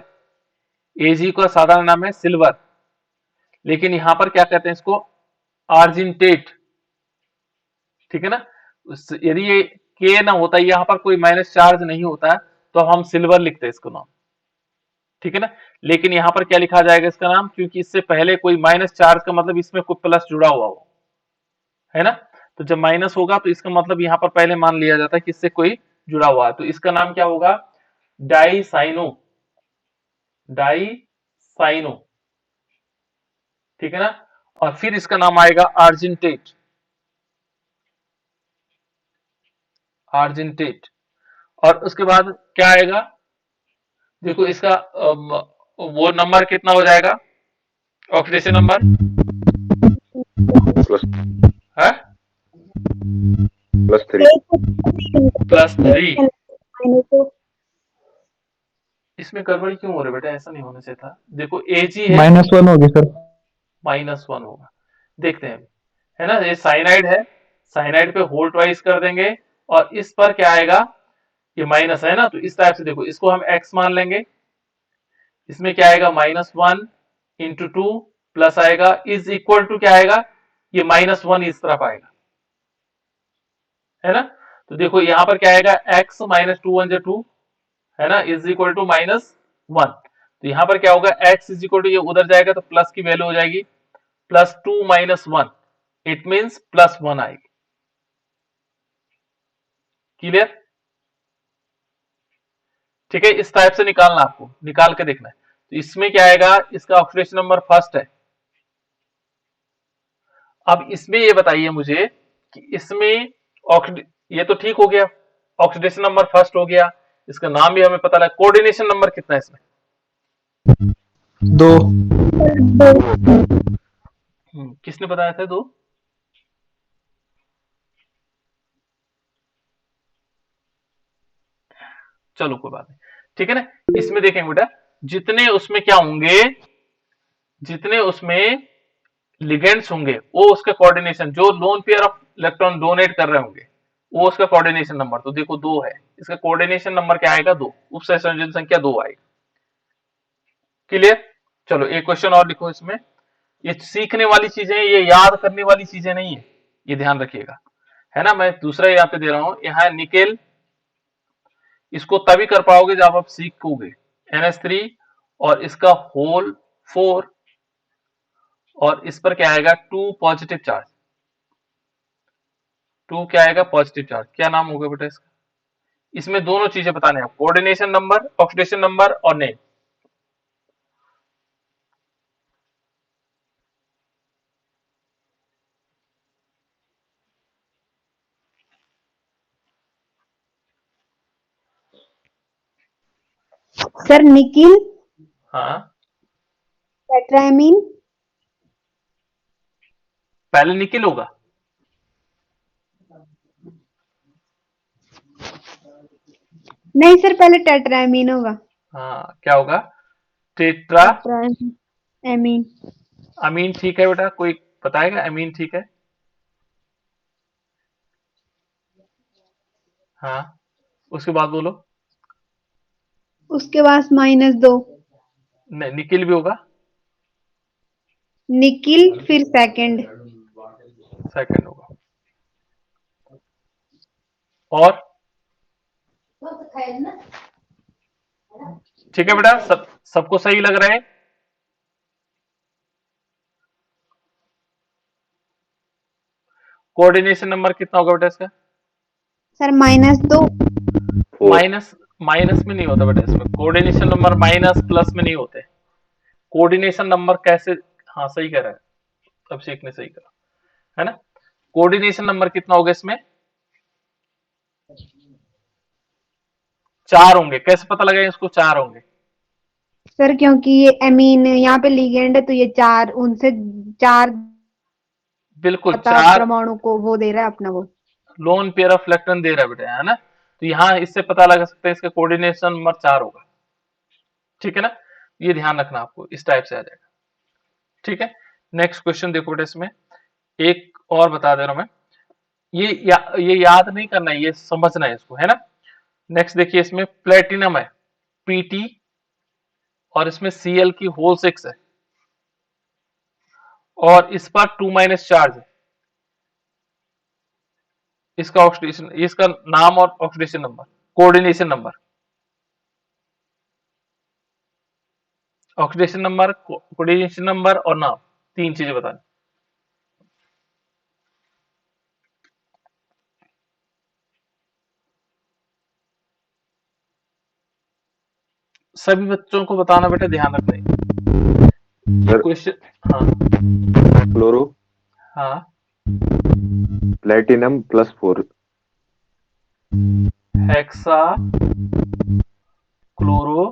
Ag का साधारण नाम है सिल्वर, लेकिन यहां पर क्या कहते हैं इसको, आर्जिनटेट, ठीक है ना। यदि ये के ना होता, यहां पर कोई माइनस चार्ज नहीं होता, तो हम सिल्वर लिखते इसको नाम, ठीक है ना। लेकिन यहां पर क्या लिखा जाएगा इसका नाम, क्योंकि इससे पहले कोई माइनस चार्ज का मतलब इसमें कोई प्लस जुड़ा हुआ हो, है ना। तो जब माइनस होगा तो इसका मतलब यहां पर पहले मान लिया जाता है कि इससे कोई जुड़ा हुआ है, तो इसका नाम क्या होगा, डाइसाइनो, डाइसाइनो, ठीक है ना। और फिर इसका नाम आएगा आर्जिनटेट, आर्जिनटेट, और उसके बाद क्या आएगा, देखो इसका वो नंबर कितना हो जाएगा, ऑक्सीडेशन नंबर प्लस है +3, इसमें गड़बड़ी क्यों हो रही है बेटा, ऐसा नहीं होना चाहिए था। देखो Ag है, -1 होगी सर। -1 होगा, देखते हैं, है ना। ये साइनाइड है, साइनाइड पे होल ट्वाइस कर देंगे, और इस पर क्या आएगा, ये माइनस है ना, तो इस टाइप से देखो इसको हम x मान लेंगे, इसमें क्या आएगा, -1 × 2 प्लस आएगा इज इक्वल टू क्या आएगा, ये -1 इस तरफ आएगा, है ना। तो देखो यहां पर क्या आएगा, x - 2 1 2, है ना, इज इक्वल टू -1, तो यहां पर क्या होगा, x इज इक्वल टू, ये उधर जाएगा तो प्लस की वैल्यू हो जाएगी +2 - 1, इट मींस +1 आएगी, क्लियर, ठीक है। इस टाइप से निकालना, आपको निकाल के देखना है। तो इसमें क्या आएगा, इसका ऑक्सीडेशन नंबर फर्स्ट है, अब इसमें ये बताइए मुझे कि इसमें ये तो ठीक हो गया, ऑक्सीडेशन नंबर फर्स्ट हो गया, इसका नाम भी हमें पता लगा। कोऑर्डिनेशन नंबर कितना है इसमें? 2 किसने बताया था? 2। चलो कोई बात नहीं, ठीक है ना। इसमें देखेंगे बेटा, जितने उसमें क्या होंगे, जितने उसमें लिगेंड्स होंगे वो उसका कोऑर्डिनेशन, जो lone pair of electron donate कर रहे होंगे वो उसका कोऑर्डिनेशन नंबर, तो देखो 2 है, इसका कोऑर्डिनेशन नंबर क्या आएगा? 2। उपसंयोजन संख्या 2 आएगा। क्लियर? चलो एक क्वेश्चन और लिखो इसमें। ये सीखने वाली चीजें, ये याद करने वाली चीजें नहीं है, ये ध्यान रखिएगा, है ना। मैं दूसरा यहाँ पे दे रहा हूं, यहाँ निकेल, इसको तभी कर पाओगे जब आप सीखोगे। NH3 और इसका होल 4 और इस पर क्या आएगा? 2 पॉजिटिव चार्ज। 2 क्या आएगा? Positive charge. क्या नाम होगा बेटा इसका? इसमें दोनों चीजें बताने हैं, कोऑर्डिनेशन नंबर, ऑक्सीडेशन नंबर और नेम। सर निकिल, हाँ, टेट्रामीन, पहले निकिल होगा। नहीं सर पहले टेट्रामीन होगा। हाँ, क्या होगा? Tetra amine. अमीन, ठीक है बेटा। कोई बताएगा? अमीन ठीक है। हाँ, उसके बाद बोलो। उसके बाद -2 नहीं, निकिल भी होगा। निकिल, फिर सेकंड। सेकंड होगा। और ठीक है बेटा, सबको सही लग रहा है? कोऑर्डिनेशन नंबर कितना होगा बेटा इसका? सर -2। माइनस, माइनस में नहीं होता बेटा इसमें। कोऑर्डिनेशन नंबर माइनस प्लस में नहीं होते। कोऑर्डिनेशन नंबर कैसे? हाँ सही कह रहा है, अभिषेक ने सही कहा, है ना। कोऑर्डिनेशन नंबर कितना होगा इसमें? 4 होंगे। कैसे पता लगा इसको 4 होंगे? सर क्योंकि ये एमीन यहाँ पे लिगेंड है तो ये 4 उनसे 4 बिल्कुल 4 परमाणु को वो दे रहा है अपना वो। लोन पेयर ऑफ इलेक्ट्रॉन दे रहा है बेटा, है ना। तो यहाँ इससे पता लगा सकते हैं इसका कोऑर्डिनेशन नंबर 4 होगा, ठीक है ना। ये ध्यान रखना, आपको इस टाइप से आ जाएगा, ठीक है। नेक्स्ट क्वेश्चन देखो बेटा, इसमें एक और बता दे रहा हूं मैं। ये याद नहीं करना है, ये समझना है इसको, है ना। नेक्स्ट देखिए, इसमें प्लेटिनम है Pt और इसमें Cl की होल 6 है और इस पर 2- चार्ज है। इसका ऑक्सीडेशन, इसका नाम और oxidation number, coordination number, oxidation number, coordination number और नाम, 3 चीजें बतानी। सभी बच्चों को बताना बेटा, ध्यान रखना ये सर क्वेश्चन। हाँ क्लोरो, हाँ, प्लेटिनम +4, हेक्सा क्लोरो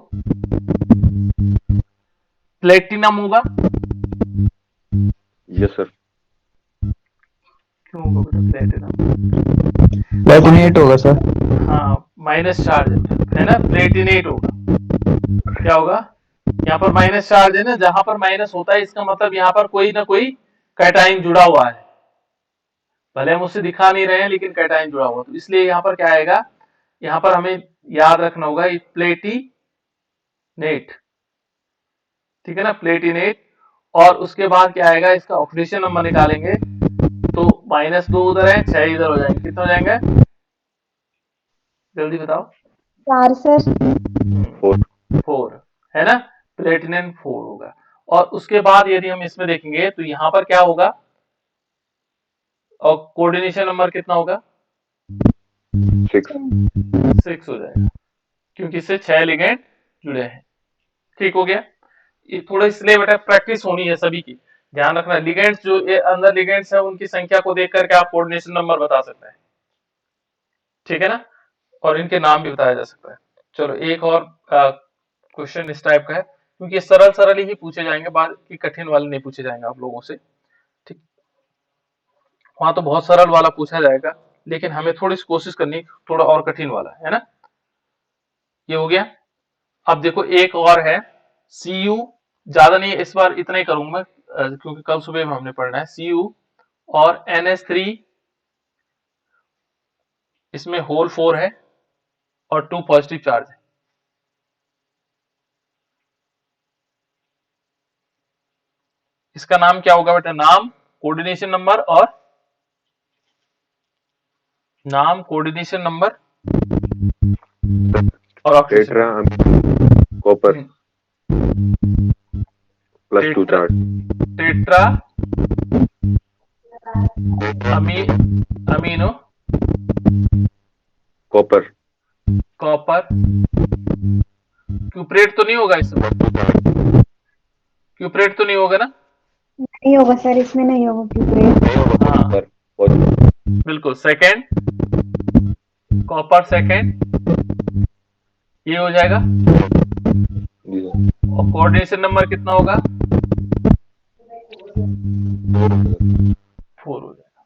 प्लेटिनम होगा। Yes sir. क्यों होगा बेटा प्लेटिनम? प्लेटिनेट होगा सर। हाँ, माइनस चार्ज है ना, प्लेटिनेट होगा। क्या होगा? यहाँ पर माइनस चार्ज है ना, जहां पर माइनस होता है इसका मतलब यहाँ पर कोई ना कोई कैटाइन जुड़ा हुआ है, भले हम उससे दिखा नहीं रहे हैं लेकिन कैटाइन जुड़ा हुआ, तो इसलिए यहाँ पर क्या आएगा? यहाँ पर हमें याद रखना होगा प्लेटिनेट, ठीक है ना, प्लेटिनेट। और उसके बाद क्या आएगा? इसका ऑक्सीडेशन नंबर निकालेंगे तो -2 उधर है, 6 इधर हो जाएंगे। कितने हो जाएंगे? जल्दी बताओ। 4 सर। 4 है ना, प्लेटिनम 4 होगा। और उसके बाद यदि हम इसमें देखेंगे तो यहाँ पर क्या होगा? और कोऑर्डिनेशन नंबर कितना होगा? 6 6 हो जाएगा, क्योंकि इससे 6 लिगेंड जुड़े हैं। ठीक हो गया। ये थोड़ा इसलिए बेटा प्रैक्टिस होनी है सभी की, ध्यान रखना, लिगेंड्स जो ये अंदर लिगेंड्स है उनकी संख्या को देख करके आप कोऑर्डिनेशन नंबर बता सकते हैं, ठीक है ना, और इनके नाम भी बताया जा सकता है। चलो एक और क्वेश्चन इस टाइप का है, क्योंकि सरल सरल ही पूछे जाएंगे, बाकी कठिन वाले नहीं पूछे जाएंगे आप लोगों से, ठीक। वहां तो बहुत सरल वाला पूछा जाएगा, लेकिन हमें थोड़ी सी कोशिश करनी थोड़ा और कठिन वाला, है ना। ये हो गया। अब देखो एक और है, Cu, ज्यादा नहीं, इस बार इतना ही करूंगा मैं, क्योंकि कल सुबह में हमने पढ़ना है। Cu और NH3, इसमें होल 4 है और 2 पॉजिटिव चार्ज है। इसका नाम क्या होगा बेटा? नाम, कोऑर्डिनेशन नंबर और नाम, कोऑर्डिनेशन नंबर और oxygen. Tetra copper plus 2 charge. Tetra amino copper copper. Cuprate तो नहीं होगा इसमें? क्यूप्रेट तो नहीं होगा ना? नहीं होगा सर, इसमें नहीं होगा क्यूप्रेट। हाँ बिल्कुल, सेकेंड कॉपर, सेकेंड ये हो जाएगा। और कोऑर्डिनेशन नंबर कितना होगा? 4 हो जाएगा,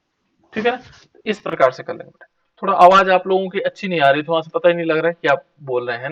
ठीक है ना। इस प्रकार से कर लेंगे। थोड़ा आवाज आप लोगों की अच्छी नहीं आ रही, थोड़ा सा पता ही नहीं लग रहा है कि आप बोल रहे हैं ना।